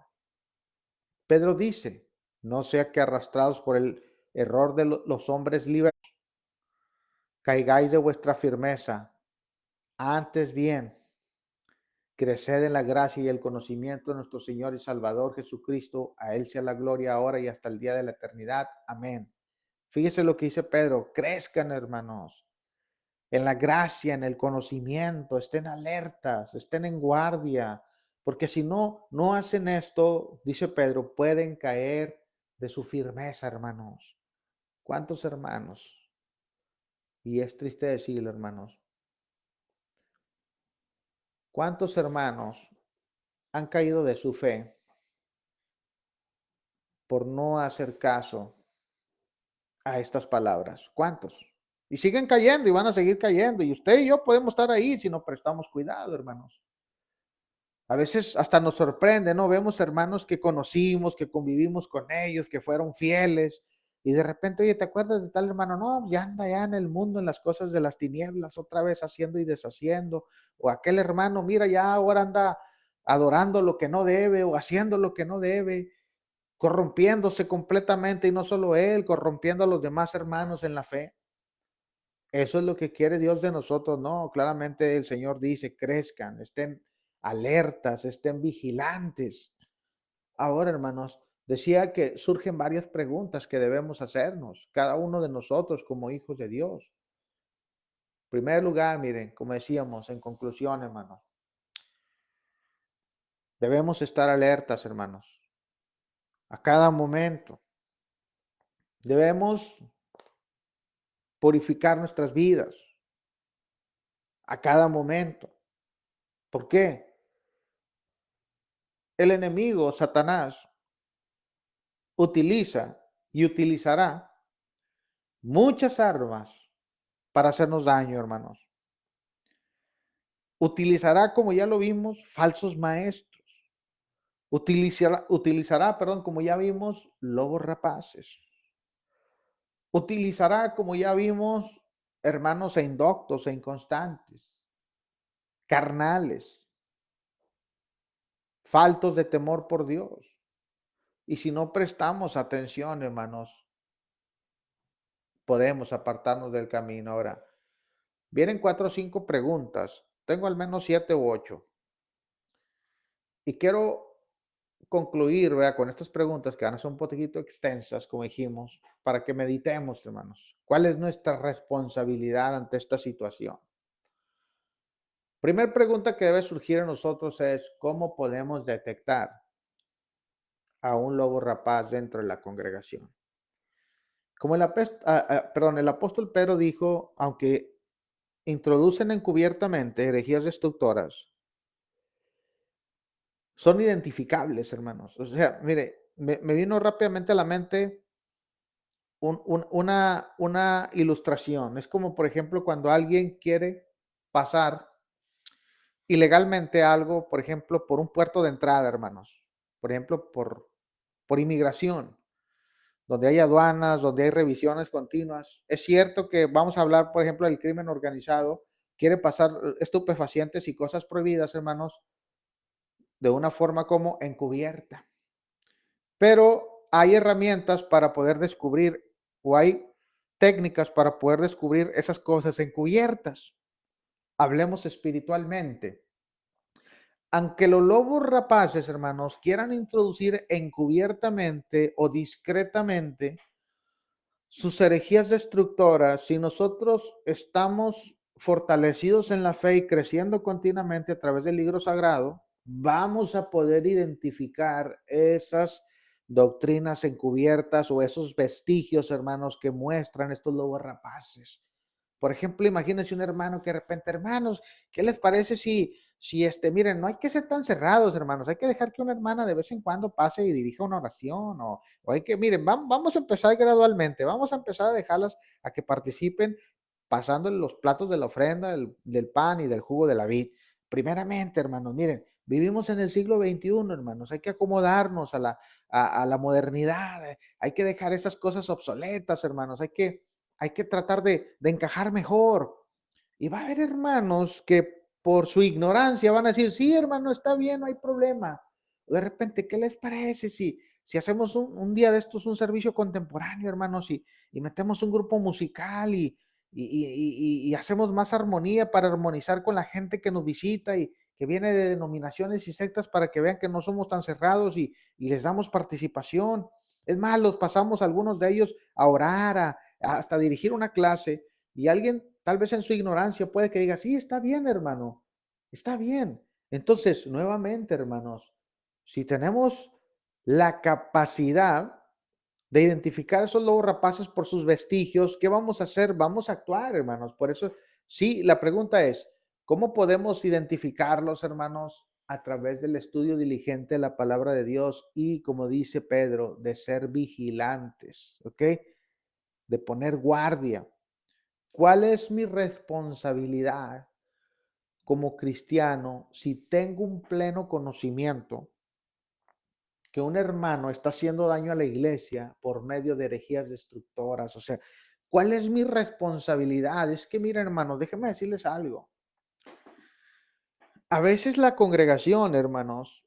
Pedro dice, no sea que arrastrados por el error de los hombres libres, caigáis de vuestra firmeza. Antes bien, creced en la gracia y el conocimiento de nuestro Señor y Salvador Jesucristo. A Él sea la gloria ahora y hasta el día de la eternidad. Amén. Fíjese lo que dice Pedro. Crezcan, hermanos, en la gracia, en el conocimiento. Estén alertas, estén en guardia. Porque si no hacen esto, dice Pedro, pueden caer de su firmeza, hermanos. ¿Cuántos hermanos? Y es triste decirlo, hermanos. ¿Cuántos hermanos han caído de su fe por no hacer caso a estas palabras? ¿Cuántos? Y siguen cayendo y van a seguir cayendo. Y usted y yo podemos estar ahí si no prestamos cuidado, hermanos. A veces hasta nos sorprende, ¿no? Vemos hermanos que conocimos, que convivimos con ellos, que fueron fieles. Y de repente, oye, ¿te acuerdas de tal hermano? No, ya anda ya en el mundo, en las cosas de las tinieblas, otra vez haciendo y deshaciendo. O aquel hermano, mira, ya ahora anda adorando lo que no debe o haciendo lo que no debe, corrompiéndose completamente y no solo él, corrompiendo a los demás hermanos en la fe. Eso es lo que quiere Dios de nosotros, ¿no? Claramente el Señor dice, crezcan, estén alertas, estén vigilantes. Ahora, hermanos, decía que surgen varias preguntas que debemos hacernos, cada uno de nosotros como hijos de Dios. En primer lugar, miren, como decíamos, en conclusión, hermanos, debemos estar alertas, hermanos, a cada momento. Debemos purificar nuestras vidas a cada momento. ¿Por qué? El enemigo, Satanás, utiliza y utilizará muchas armas para hacernos daño, hermanos. Utilizará, como ya lo vimos, falsos maestros. Utilizará, como ya vimos, lobos rapaces. Utilizará, como ya vimos, hermanos e indoctos e inconstantes, carnales, faltos de temor por Dios. Y si no prestamos atención, hermanos, podemos apartarnos del camino. Ahora, vienen 4 o 5 preguntas. Tengo al menos 7 u 8. Y quiero concluir, ¿verdad?, con estas preguntas que van a ser un poquito extensas, como dijimos, para que meditemos, hermanos. ¿Cuál es nuestra responsabilidad ante esta situación? Primera pregunta que debe surgir en nosotros es, ¿cómo podemos detectar a un lobo rapaz dentro de la congregación? Como el apóstol Pedro dijo, aunque introducen encubiertamente herejías destructoras, son identificables, hermanos. O sea, mire, me vino rápidamente a la mente una ilustración. Es como, por ejemplo, cuando alguien quiere pasar ilegalmente algo, por ejemplo, por un puerto de entrada, hermanos. Por ejemplo, por inmigración, donde hay aduanas, donde hay revisiones continuas. Es cierto que vamos a hablar, por ejemplo, del crimen organizado, quiere pasar estupefacientes y cosas prohibidas, hermanos, de una forma como encubierta. Pero hay herramientas para poder descubrir, o hay técnicas para poder descubrir esas cosas encubiertas. Hablemos espiritualmente. Aunque los lobos rapaces, hermanos, quieran introducir encubiertamente o discretamente sus herejías destructoras, si nosotros estamos fortalecidos en la fe y creciendo continuamente a través del libro sagrado, vamos a poder identificar esas doctrinas encubiertas o esos vestigios, hermanos, que muestran estos lobos rapaces. Por ejemplo, imagínense un hermano que de repente, hermanos, ¿qué les parece si miren, no hay que ser tan cerrados, hermanos, hay que dejar que una hermana de vez en cuando pase y dirija una oración, o hay que, miren, vamos a empezar gradualmente, vamos a empezar a dejarlas a que participen pasando los platos de la ofrenda, del pan y del jugo de la vid. Primeramente, hermanos, miren, vivimos en el siglo XXI, hermanos, hay que acomodarnos a la modernidad, hay que dejar esas cosas obsoletas, hermanos, hay que tratar de encajar mejor. Y va a haber hermanos que por su ignorancia van a decir, sí, hermano, está bien, no hay problema. De repente, ¿qué les parece si hacemos un día de estos un servicio contemporáneo, hermanos, y metemos un grupo musical y hacemos más armonía para armonizar con la gente que nos visita y que viene de denominaciones y sectas para que vean que no somos tan cerrados y les damos participación? Es más, los pasamos algunos de ellos a orar, hasta dirigir una clase, y alguien tal vez en su ignorancia puede que diga, sí, está bien, hermano, está bien. Entonces, nuevamente, hermanos, si tenemos la capacidad de identificar esos lobos rapaces por sus vestigios, ¿qué vamos a hacer? Vamos a actuar, hermanos. Por eso, sí, la pregunta es, ¿cómo podemos identificarlos, hermanos? A través del estudio diligente de la palabra de Dios y, como dice Pedro, de ser vigilantes, ¿ok? De poner guardia. ¿Cuál es mi responsabilidad como cristiano si tengo un pleno conocimiento que un hermano está haciendo daño a la iglesia por medio de herejías destructoras? O sea, ¿cuál es mi responsabilidad? Es que, miren, hermanos, déjenme decirles algo. A veces la congregación, hermanos,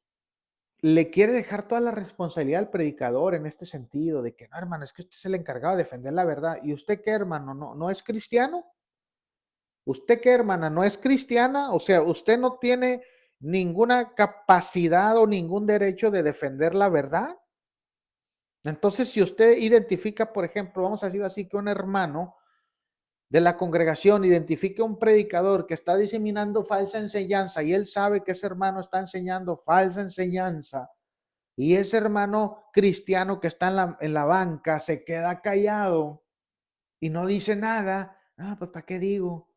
le quiere dejar toda la responsabilidad al predicador en este sentido, de que no, hermano, es que usted es el encargado de defender la verdad. ¿Y usted qué, hermano? ¿No es cristiano? ¿Usted qué, hermana? ¿No es cristiana? O sea, usted no tiene ninguna capacidad o ningún derecho de defender la verdad. Entonces, si usted identifica, por ejemplo, vamos a decir así, que un hermano de la congregación identifica un predicador que está diseminando falsa enseñanza y él sabe que ese hermano está enseñando falsa enseñanza, y ese hermano cristiano que está en la banca se queda callado y no dice nada, pues ¿para qué digo?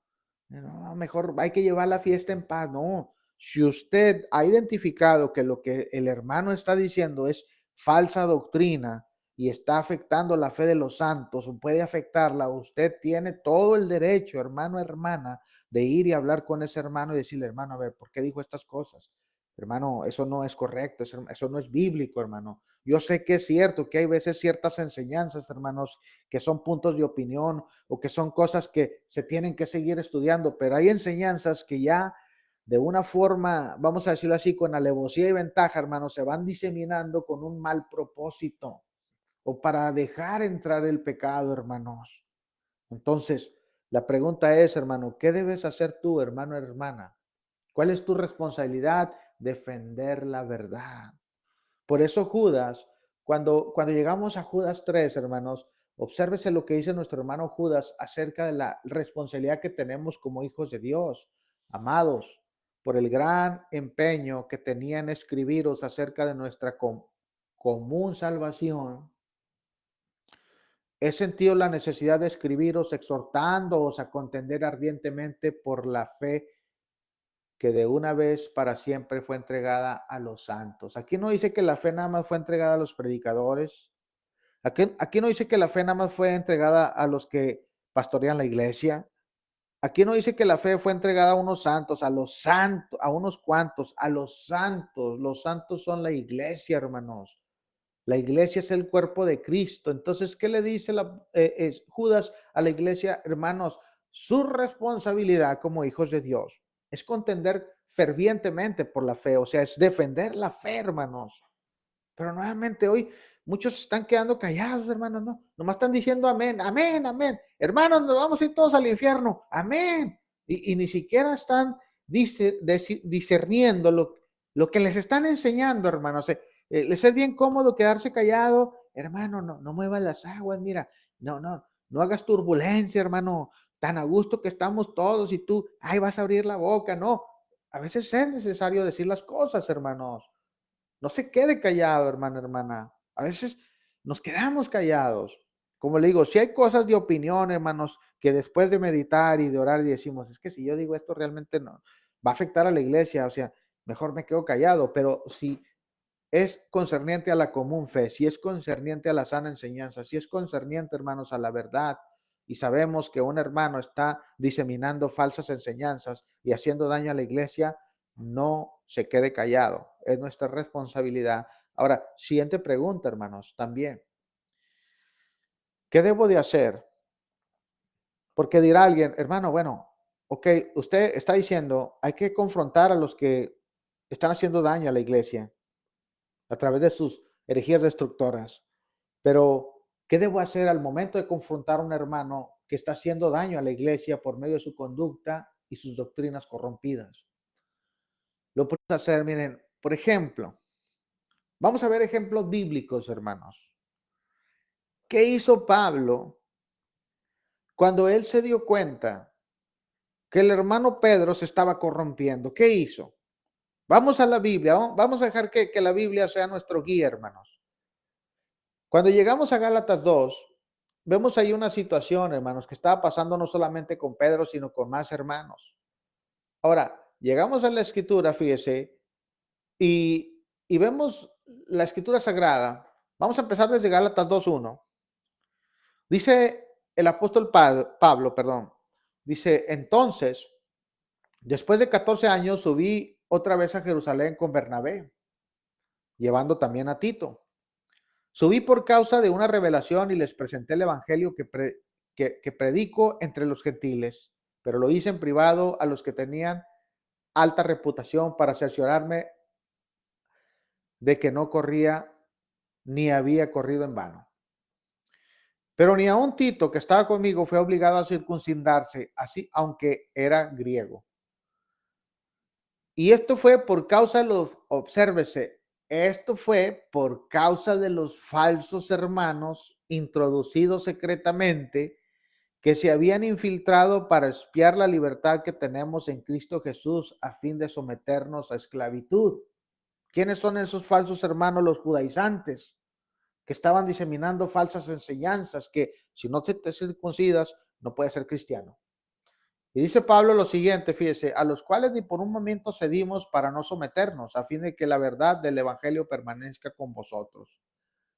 No, mejor hay que llevar la fiesta en paz. No, Si usted ha identificado que lo que el hermano está diciendo es falsa doctrina y está afectando la fe de los santos o puede afectarla, usted tiene todo el derecho, hermano, hermana, de ir y hablar con ese hermano y decirle, hermano, a ver, ¿por qué dijo estas cosas? Hermano, eso no es correcto, eso no es bíblico, hermano. Yo sé que es cierto que hay veces ciertas enseñanzas, hermanos, que son puntos de opinión o que son cosas que se tienen que seguir estudiando, pero hay enseñanzas que ya de una forma, vamos a decirlo así, con alevosía y ventaja, hermanos, se van diseminando con un mal propósito o para dejar entrar el pecado, hermanos. Entonces, la pregunta es, hermano, ¿qué debes hacer tú, hermano, hermana? ¿Cuál es tu responsabilidad? Defender la verdad. Por eso Judas, cuando llegamos a Judas 3, hermanos, obsérvese lo que dice nuestro hermano Judas acerca de la responsabilidad que tenemos como hijos de Dios. Amados, por el gran empeño que tenía en escribiros acerca de nuestra común salvación, he sentido la necesidad de escribiros exhortándoos a contender ardientemente por la fe que de una vez para siempre fue entregada a los santos. Aquí no dice que la fe nada más fue entregada a los predicadores. Aquí no dice que la fe nada más fue entregada a los que pastorean la iglesia. Aquí no dice que la fe fue entregada a unos santos, a los santos, a unos cuantos, a los santos. Los santos son la iglesia, hermanos. La iglesia es el cuerpo de Cristo. Entonces, ¿qué le dice Judas a la iglesia? Hermanos, su responsabilidad como hijos de Dios es contender fervientemente por la fe, o sea, es defender la fe, hermanos. Pero nuevamente hoy muchos están quedando callados, hermanos, no, nomás están diciendo amén, amén, amén. Hermanos, nos vamos a ir todos al infierno, amén. Y ni siquiera están discerniendo lo que les están enseñando, hermanos. Les es bien cómodo quedarse callado, hermano, no muevas las aguas, mira, no hagas turbulencia, hermano, tan a gusto que estamos todos y tú, ay, vas a abrir la boca, no. A veces es necesario decir las cosas, hermanos. No se quede callado, hermano, hermana. A veces nos quedamos callados. Como le digo, si hay cosas de opinión, hermanos, que después de meditar y de orar y decimos, es que si yo digo esto realmente no va a afectar a la iglesia, o sea, mejor me quedo callado, pero si es concerniente a la común fe, si es concerniente a la sana enseñanza, si es concerniente, hermanos, a la verdad, y sabemos que un hermano está diseminando falsas enseñanzas y haciendo daño a la iglesia, no se quede callado. Es nuestra responsabilidad. Ahora, siguiente pregunta, hermanos, también. ¿Qué debo de hacer? Porque dirá alguien, hermano, bueno, ok, usted está diciendo, hay que confrontar a los que están haciendo daño a la iglesia a través de sus herejías destructoras. Pero, ¿qué debo hacer al momento de confrontar a un hermano que está haciendo daño a la iglesia por medio de su conducta y sus doctrinas corrompidas? Lo puedes hacer, miren, por ejemplo, vamos a ver ejemplos bíblicos, hermanos. ¿Qué hizo Pablo cuando él se dio cuenta que el hermano Pedro se estaba corrompiendo? ¿Qué hizo? Vamos a la Biblia, vamos a dejar que la Biblia sea nuestro guía, hermanos. Cuando llegamos a Gálatas 2, vemos ahí una situación, hermanos, que estaba pasando no solamente con Pedro, sino con más hermanos. Ahora, llegamos a la escritura, fíjese, y vemos la escritura sagrada. Vamos a empezar desde Gálatas 2:1. Dice el apóstol Pablo, perdón, dice, entonces, después de 14 años subí otra vez a Jerusalén con Bernabé, llevando también a Tito. Subí por causa de una revelación y les presenté el evangelio que predico entre los gentiles, pero lo hice en privado a los que tenían alta reputación para cerciorarme de que no corría ni había corrido en vano. Pero ni aun Tito, que estaba conmigo, fue obligado a circuncidarse, así, aunque era griego. Y esto fue por causa de obsérvese, esto fue por causa de los falsos hermanos introducidos secretamente que se habían infiltrado para espiar la libertad que tenemos en Cristo Jesús a fin de someternos a esclavitud. ¿Quiénes son esos falsos hermanos? Los judaizantes, que estaban diseminando falsas enseñanzas, que si no te circuncidas, no puedes ser cristiano. Y dice Pablo lo siguiente, fíjese, a los cuales ni por un momento cedimos para no someternos, a fin de que la verdad del evangelio permanezca con vosotros.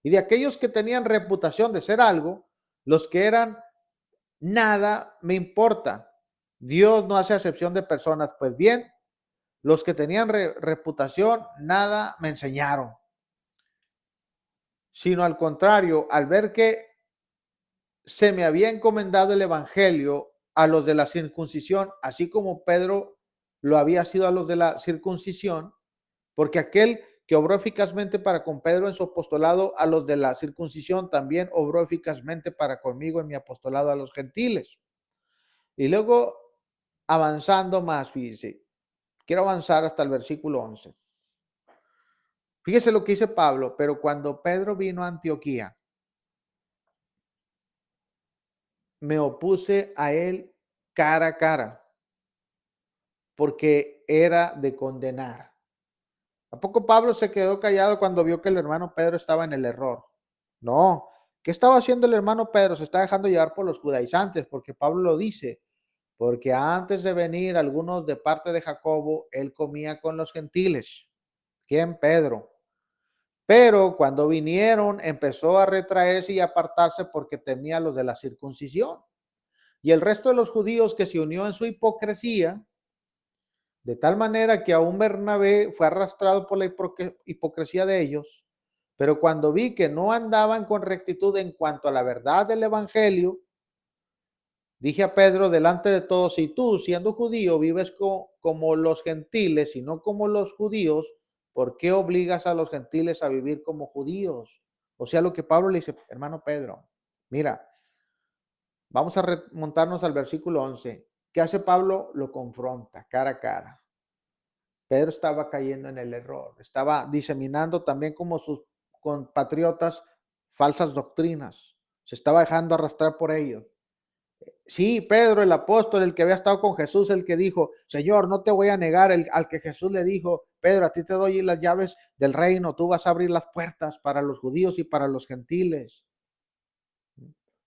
Y de aquellos que tenían reputación de ser algo, los que eran nada me importa. Dios no hace acepción de personas. Pues bien, los que tenían reputación, nada me enseñaron, sino al contrario, al ver que se me había encomendado el evangelio a los de la circuncisión, así como Pedro lo había sido a los de la circuncisión, porque aquel que obró eficazmente para con Pedro en su apostolado a los de la circuncisión, también obró eficazmente para conmigo en mi apostolado a los gentiles. Y luego, avanzando más, fíjese, quiero avanzar hasta el versículo 11. Fíjese lo que dice Pablo, pero cuando Pedro vino a Antioquía, me opuse a él cara a cara, porque era de condenar. ¿A poco Pablo se quedó callado cuando vio que el hermano Pedro estaba en el error? No. ¿Qué estaba haciendo el hermano Pedro? Se está dejando llevar por los judaizantes, porque Pablo lo dice, porque antes de venir algunos de parte de Jacobo, él comía con los gentiles. ¿Quién? Pedro. Pero cuando vinieron, empezó a retraerse y apartarse porque temía a los de la circuncisión. Y el resto de los judíos que se unió en su hipocresía, de tal manera que aún Bernabé fue arrastrado por la hipocresía de ellos. Pero cuando vi que no andaban con rectitud en cuanto a la verdad del evangelio, dije a Pedro delante de todos, si tú, siendo judío, vives como los gentiles y no como los judíos, ¿por qué obligas a los gentiles a vivir como judíos? O sea, lo que Pablo le dice, hermano Pedro, mira, vamos a remontarnos al versículo 11. ¿Qué hace Pablo? Lo confronta cara a cara. Pedro estaba cayendo en el error, estaba diseminando también como sus compatriotas falsas doctrinas, se estaba dejando arrastrar por ellos. Sí, Pedro, el apóstol, el que había estado con Jesús, el que dijo, Señor, no te voy a negar, al que Jesús le dijo, Pedro, a ti te doy las llaves del reino, tú vas a abrir las puertas para los judíos y para los gentiles.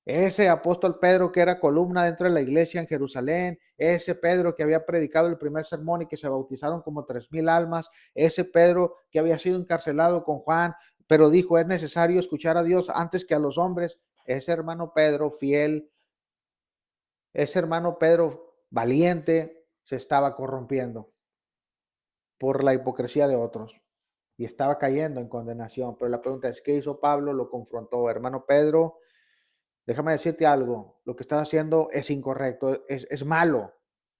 Ese apóstol Pedro que era columna dentro de la iglesia en Jerusalén, ese Pedro que había predicado el primer sermón y que se bautizaron como 3,000 almas, ese Pedro que había sido encarcelado con Juan, pero dijo, es necesario escuchar a Dios antes que a los hombres. Ese hermano Pedro fiel, ese hermano Pedro valiente, se estaba corrompiendo por la hipocresía de otros y estaba cayendo en condenación. Pero la pregunta es, ¿qué hizo Pablo? Lo confrontó. Hermano Pedro, déjame decirte algo, lo que estás haciendo es incorrecto, es malo,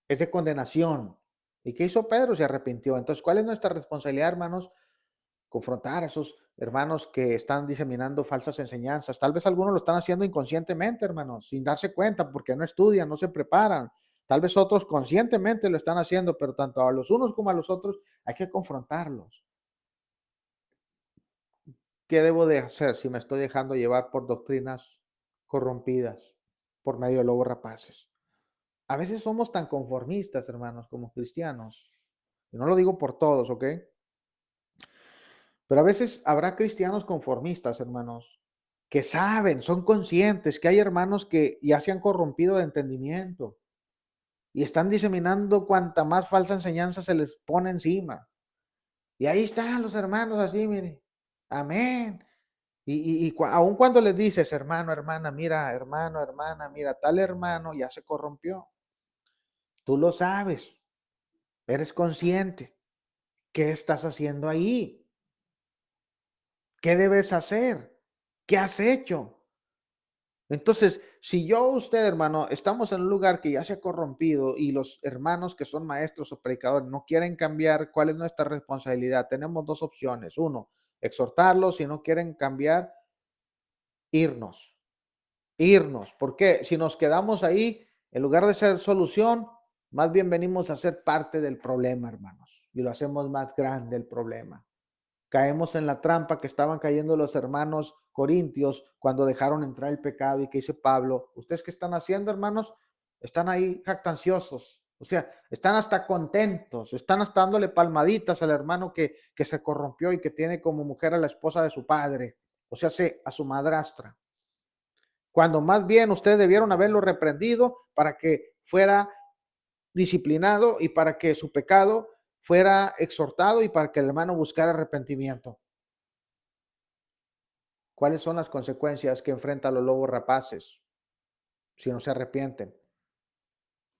es de condenación. ¿Y qué hizo Pedro? Se arrepintió. Entonces, ¿cuál es nuestra responsabilidad, hermanos? Confrontar a esos hermanos que están diseminando falsas enseñanzas. Tal vez algunos lo están haciendo inconscientemente, hermanos, sin darse cuenta, porque no estudian, no se preparan. Tal vez otros conscientemente lo están haciendo, pero tanto a los unos como a los otros hay que confrontarlos. ¿Qué debo de hacer si me estoy dejando llevar por doctrinas corrompidas por medio de lobos rapaces? A veces somos tan conformistas, hermanos, como cristianos. Y no lo digo por todos, ¿ok? Pero a veces habrá cristianos conformistas, hermanos, que saben, son conscientes que hay hermanos que ya se han corrompido de entendimiento y están diseminando cuanta más falsa enseñanza se les pone encima. Y ahí están los hermanos así, mire, amén. Y aun cuando les dices, hermano, hermana, mira, hermano, hermana, mira, tal hermano ya se corrompió. Tú lo sabes, eres consciente. ¿Qué estás haciendo ahí? ¿Qué debes hacer? ¿Qué has hecho? Entonces, si yo o usted, hermano, estamos en un lugar que ya se ha corrompido y los hermanos que son maestros o predicadores no quieren cambiar, ¿cuál es nuestra responsabilidad? Tenemos dos opciones. Uno, exhortarlos. Si no quieren cambiar, irnos. Irnos. ¿Por qué? Si nos quedamos ahí, en lugar de ser solución, más bien venimos a ser parte del problema, hermanos. Y lo hacemos más grande el problema. Caemos en la trampa que estaban cayendo los hermanos corintios cuando dejaron entrar el pecado. Y que dice Pablo, ¿ustedes qué están haciendo, hermanos? Están ahí jactanciosos, o sea, están hasta contentos, están hasta dándole palmaditas al hermano que se corrompió y que tiene como mujer a la esposa de su padre, o sea, a su madrastra, cuando más bien ustedes debieron haberlo reprendido para que fuera disciplinado y para que su pecado fuera exhortado y para que el hermano buscara arrepentimiento. ¿Cuáles son las consecuencias que enfrentan los lobos rapaces si no se arrepienten?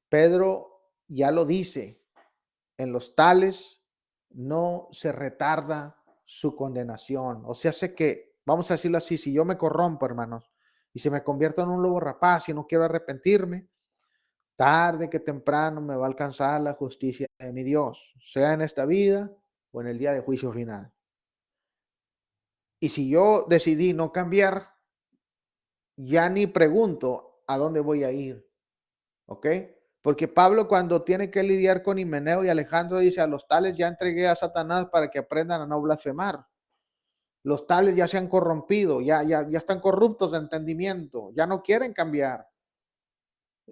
Pedro ya lo dice, en los tales no se retarda su condenación. O sea, sé que, vamos a decirlo así, si yo me corrompo, hermanos, y se me convierto en un lobo rapaz y no quiero arrepentirme, tarde que temprano me va a alcanzar la justicia de mi Dios, sea en esta vida o en el día de juicio final. Y si yo decidí no cambiar, ya ni pregunto a dónde voy a ir, ¿ok? Porque Pablo cuando tiene que lidiar con Himeneo y Alejandro dice, a los tales ya entregué a Satanás para que aprendan a no blasfemar. Los tales ya se han corrompido, ya están corruptos de entendimiento, ya no quieren cambiar.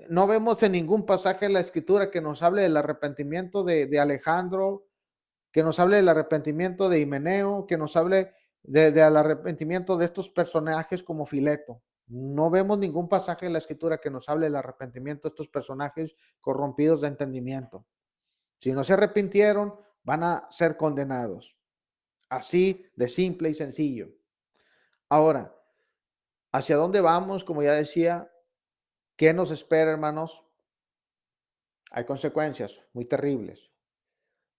No vemos en ningún pasaje de la escritura que nos hable del arrepentimiento de Alejandro, que nos hable del arrepentimiento de Himeneo, que nos hable del arrepentimiento de estos personajes como Fileto. No vemos ningún pasaje de la escritura que nos hable del arrepentimiento de estos personajes corrompidos de entendimiento. Si no se arrepintieron, van a ser condenados. Así de simple y sencillo. Ahora, ¿hacia dónde vamos? Como ya decía, ¿qué nos espera, hermanos? Hay consecuencias muy terribles.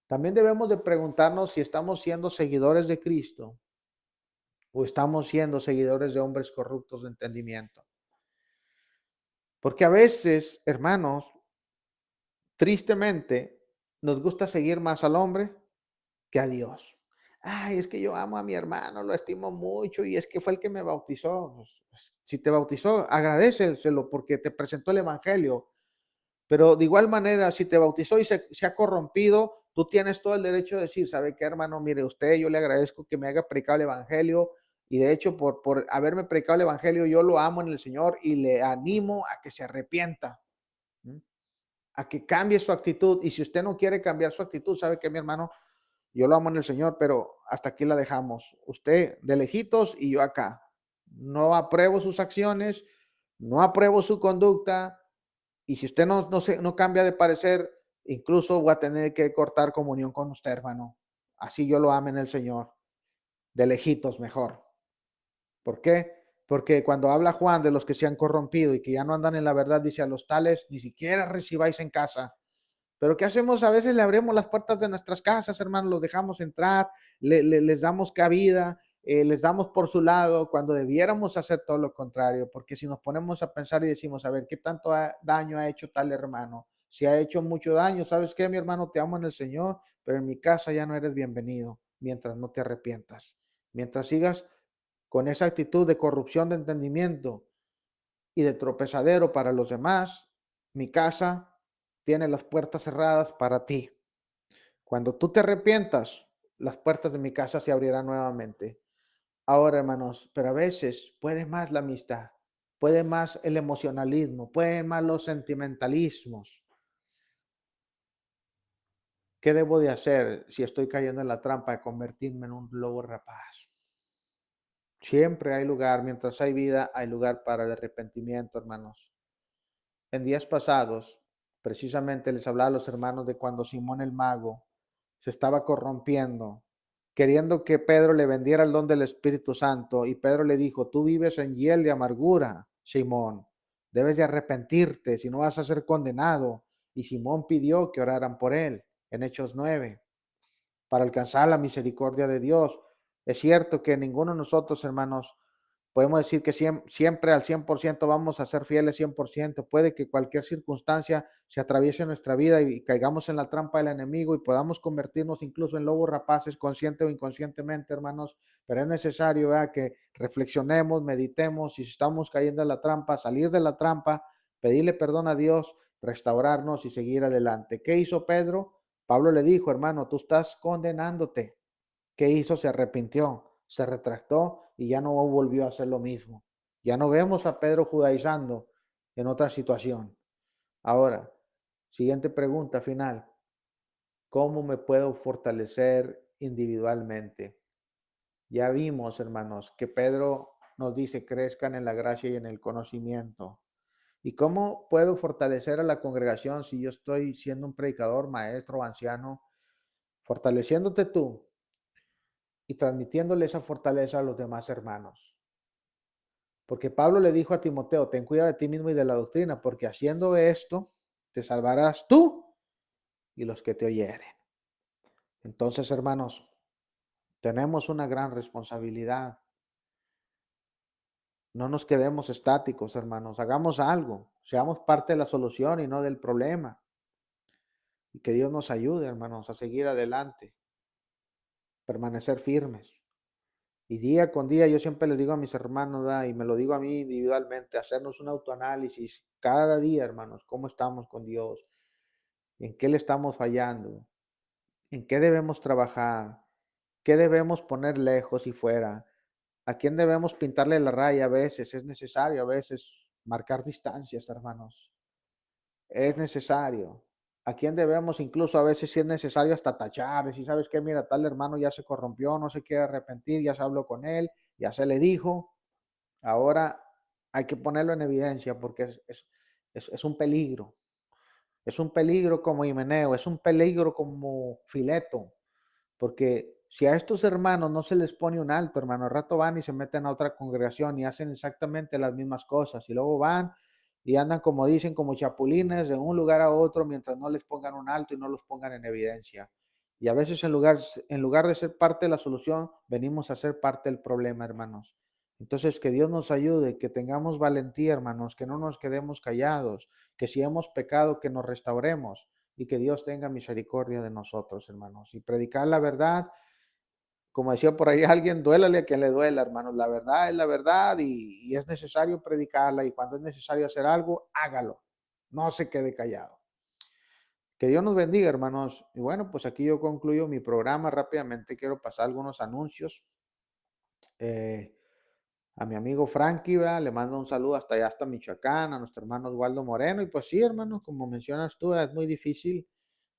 También debemos de preguntarnos si estamos siendo seguidores de Cristo o estamos siendo seguidores de hombres corruptos de entendimiento. Porque a veces, hermanos, tristemente, nos gusta seguir más al hombre que a Dios. Ay, es que yo amo a mi hermano, lo estimo mucho y es que fue el que me bautizó. Pues, si te bautizó, agradeceselo porque te presentó el evangelio. Pero de igual manera, si te bautizó y se ha corrompido, tú tienes todo el derecho de decir, ¿sabe qué, hermano? Mire, usted, yo le agradezco que me haya predicado el evangelio y de hecho por haberme predicado el evangelio, yo lo amo en el Señor y le animo a que se arrepienta, ¿sí? A que cambie su actitud. Y si usted no quiere cambiar su actitud, ¿sabe qué, mi hermano? Yo lo amo en el Señor, pero hasta aquí la dejamos. Usted de lejitos y yo acá. No apruebo sus acciones, no apruebo su conducta, y si usted no cambia de parecer, incluso voy a tener que cortar comunión con usted, hermano. Así yo lo amo en el Señor. De lejitos mejor. ¿Por qué? Porque cuando habla Juan de los que se han corrompido y que ya no andan en la verdad, dice a los tales, ni siquiera recibáis en casa. Pero ¿qué hacemos? A veces le abrimos las puertas de nuestras casas, hermano, los dejamos entrar, les damos cabida, les damos por su lado, cuando debiéramos hacer todo lo contrario, porque si nos ponemos a pensar y decimos, a ver, ¿qué tanto daño ha hecho tal hermano? Si ha hecho mucho daño, ¿sabes qué, mi hermano? Te amo en el Señor, pero en mi casa ya no eres bienvenido mientras no te arrepientas. Mientras sigas con esa actitud de corrupción de entendimiento y de tropezadero para los demás, mi casa tiene las puertas cerradas para ti. Cuando tú te arrepientas, las puertas de mi casa se abrirán nuevamente. Ahora, hermanos, pero a veces puede más la amistad, puede más el emocionalismo, pueden más los sentimentalismos. ¿Qué debo de hacer si estoy cayendo en la trampa de convertirme en un lobo rapaz? Siempre hay lugar, mientras hay vida, hay lugar para el arrepentimiento, hermanos. En días pasados, precisamente les hablaba a los hermanos de cuando Simón el mago se estaba corrompiendo, queriendo que Pedro le vendiera el don del Espíritu Santo. Y Pedro le dijo, tú vives en hiel de amargura, Simón, debes de arrepentirte, si no vas a ser condenado. Y Simón pidió que oraran por él, en Hechos 9, para alcanzar la misericordia de Dios. Es cierto que ninguno de nosotros, hermanos, podemos decir que siempre al 100% vamos a ser fieles 100%. Puede que cualquier circunstancia se atraviese en nuestra vida y caigamos en la trampa del enemigo y podamos convertirnos incluso en lobos rapaces, consciente o inconscientemente, hermanos. Pero es necesario, ¿verdad?, que reflexionemos, meditemos y si estamos cayendo en la trampa, salir de la trampa, pedirle perdón a Dios, restaurarnos y seguir adelante. ¿Qué hizo Pedro? Pablo le dijo, hermano, tú estás condenándote. ¿Qué hizo? Se arrepintió, se retractó y ya no volvió a hacer lo mismo. Ya no vemos a Pedro judaizando en otra situación. Ahora, siguiente pregunta final. ¿Cómo me puedo fortalecer individualmente? Ya vimos, hermanos, que Pedro nos dice crezcan en la gracia y en el conocimiento. ¿Y cómo puedo fortalecer a la congregación si yo estoy siendo un predicador, maestro o anciano? Fortaleciéndote tú y transmitiéndole esa fortaleza a los demás hermanos. Porque Pablo le dijo a Timoteo, ten cuidado de ti mismo y de la doctrina, porque haciendo esto te salvarás tú y los que te oyeren. Entonces, hermanos, tenemos una gran responsabilidad. No nos quedemos estáticos, hermanos. Hagamos algo. Seamos parte de la solución y no del problema. Y que Dios nos ayude, hermanos, a seguir adelante, permanecer firmes. Y día con día, yo siempre les digo a mis hermanos, ¿verdad? Y me lo digo a mí individualmente, hacernos un autoanálisis cada día, hermanos, cómo estamos con Dios, en qué le estamos fallando, en qué debemos trabajar, qué debemos poner lejos y fuera, a quién debemos pintarle la raya a veces, es necesario a veces marcar distancias, hermanos, es necesario. A quién debemos incluso a veces si es necesario hasta tachar, decir, ¿sabes qué? Mira, tal hermano ya se corrompió, no se quiere arrepentir, ya se habló con él, ya se le dijo. Ahora hay que ponerlo en evidencia porque es un peligro. Es un peligro como Himeneo, es un peligro como Fileto, porque si a estos hermanos no se les pone un alto, hermano, al rato van y se meten a otra congregación y hacen exactamente las mismas cosas y luego van y andan como dicen, como chapulines de un lugar a otro mientras no les pongan un alto y no los pongan en evidencia. Y a veces en lugar de ser parte de la solución, venimos a ser parte del problema, hermanos. Entonces, que Dios nos ayude, que tengamos valentía, hermanos, que no nos quedemos callados, que si hemos pecado, que nos restauremos y que Dios tenga misericordia de nosotros, hermanos. Y predicar la verdad, como decía por ahí alguien, duélale a quien le duela, hermanos. La verdad es la verdad y es necesario predicarla y cuando es necesario hacer algo, hágalo. No se quede callado. Que Dios nos bendiga, hermanos. Y bueno, pues aquí yo concluyo mi programa rápidamente. Quiero pasar algunos anuncios. Eh, a mi amigo Frankie, ¿verdad? Le mando un saludo hasta allá, hasta Michoacán, a nuestro hermano Osvaldo Moreno. Y pues sí, hermanos, como mencionas tú, es muy difícil,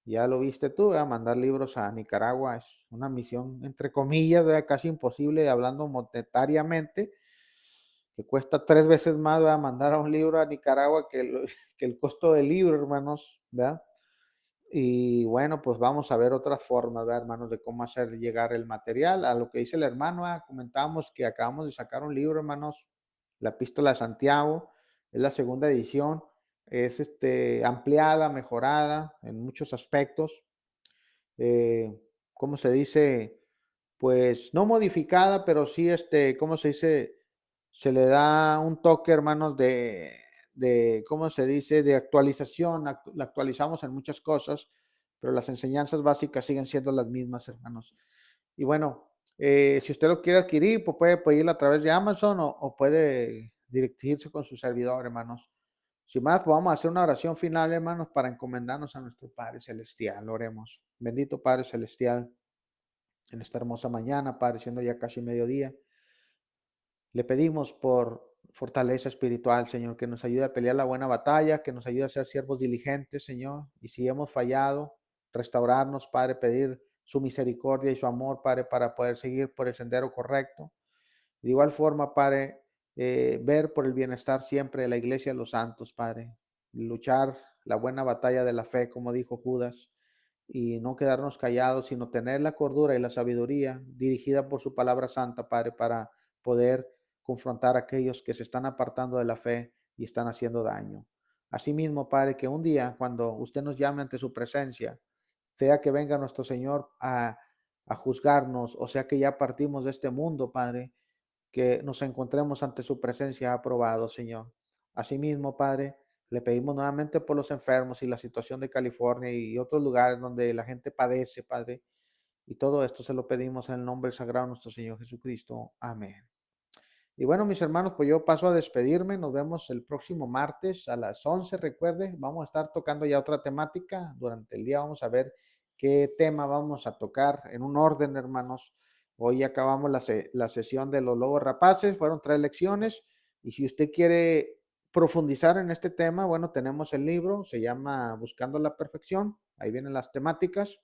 ya lo viste tú, ¿verdad? Mandar libros a Nicaragua es una misión, entre comillas, ¿verdad? Casi imposible, hablando monetariamente, que cuesta 3 veces más, ¿verdad? Mandar a un libro a Nicaragua que el costo del libro, hermanos, ¿verdad? Y bueno, pues vamos a ver otras formas, ¿verdad, hermanos, de cómo hacer llegar el material. A lo que dice el hermano, comentábamos que acabamos de sacar un libro, hermanos, la Epístola de Santiago, es la segunda edición, es ampliada, mejorada en muchos aspectos. eh, ¿Cómo se dice? Pues no modificada, pero sí, ¿cómo se dice? Se le da un toque, hermanos, ¿cómo se dice? De actualización. La actualizamos en muchas cosas, pero las enseñanzas básicas siguen siendo las mismas, hermanos. Y bueno, si usted lo quiere adquirir, pues puede pedirlo a través de Amazon o puede dirigirse con su servidor, hermanos. Sin más, pues vamos a hacer una oración final, hermanos, para encomendarnos a nuestro Padre Celestial. Oremos. Bendito Padre Celestial, en esta hermosa mañana, Padre, siendo ya casi mediodía, le pedimos por fortaleza espiritual, Señor, que nos ayude a pelear la buena batalla, que nos ayude a ser siervos diligentes, Señor, y si hemos fallado, restaurarnos, Padre, pedir su misericordia y su amor, Padre, para poder seguir por el sendero correcto. De igual forma, Padre, ver por el bienestar siempre de la iglesia de los santos, Padre, luchar la buena batalla de la fe, como dijo Judas, y no quedarnos callados, sino tener la cordura y la sabiduría dirigida por su palabra santa, Padre, para poder confrontar a aquellos que se están apartando de la fe y están haciendo daño. Asimismo, Padre, que un día, cuando usted nos llame ante su presencia, sea que venga nuestro Señor a juzgarnos, o sea que ya partimos de este mundo, Padre, que nos encontremos ante su presencia aprobado, Señor. Asimismo, Padre, le pedimos nuevamente por los enfermos y la situación de California y otros lugares donde la gente padece, Padre. Y todo esto se lo pedimos en el nombre sagrado de nuestro Señor Jesucristo. Amén. Y bueno, mis hermanos, pues yo paso a despedirme. Nos vemos el próximo martes a las 11. Recuerde, vamos a estar tocando ya otra temática. Durante el día vamos a ver qué tema vamos a tocar en un orden, hermanos. Hoy acabamos la sesión de los lobos rapaces. Fueron 3 lecciones. Y si usted quiere profundizar en este tema, bueno, tenemos el libro. Se llama Buscando la Perfección. Ahí vienen las temáticas.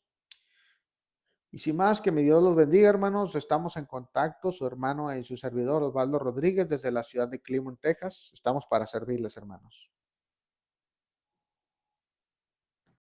Y sin más, que mi Dios los bendiga, hermanos. Estamos en contacto, su hermano y su servidor Osvaldo Rodríguez desde la ciudad de Cleveland, Texas. Estamos para servirles, hermanos.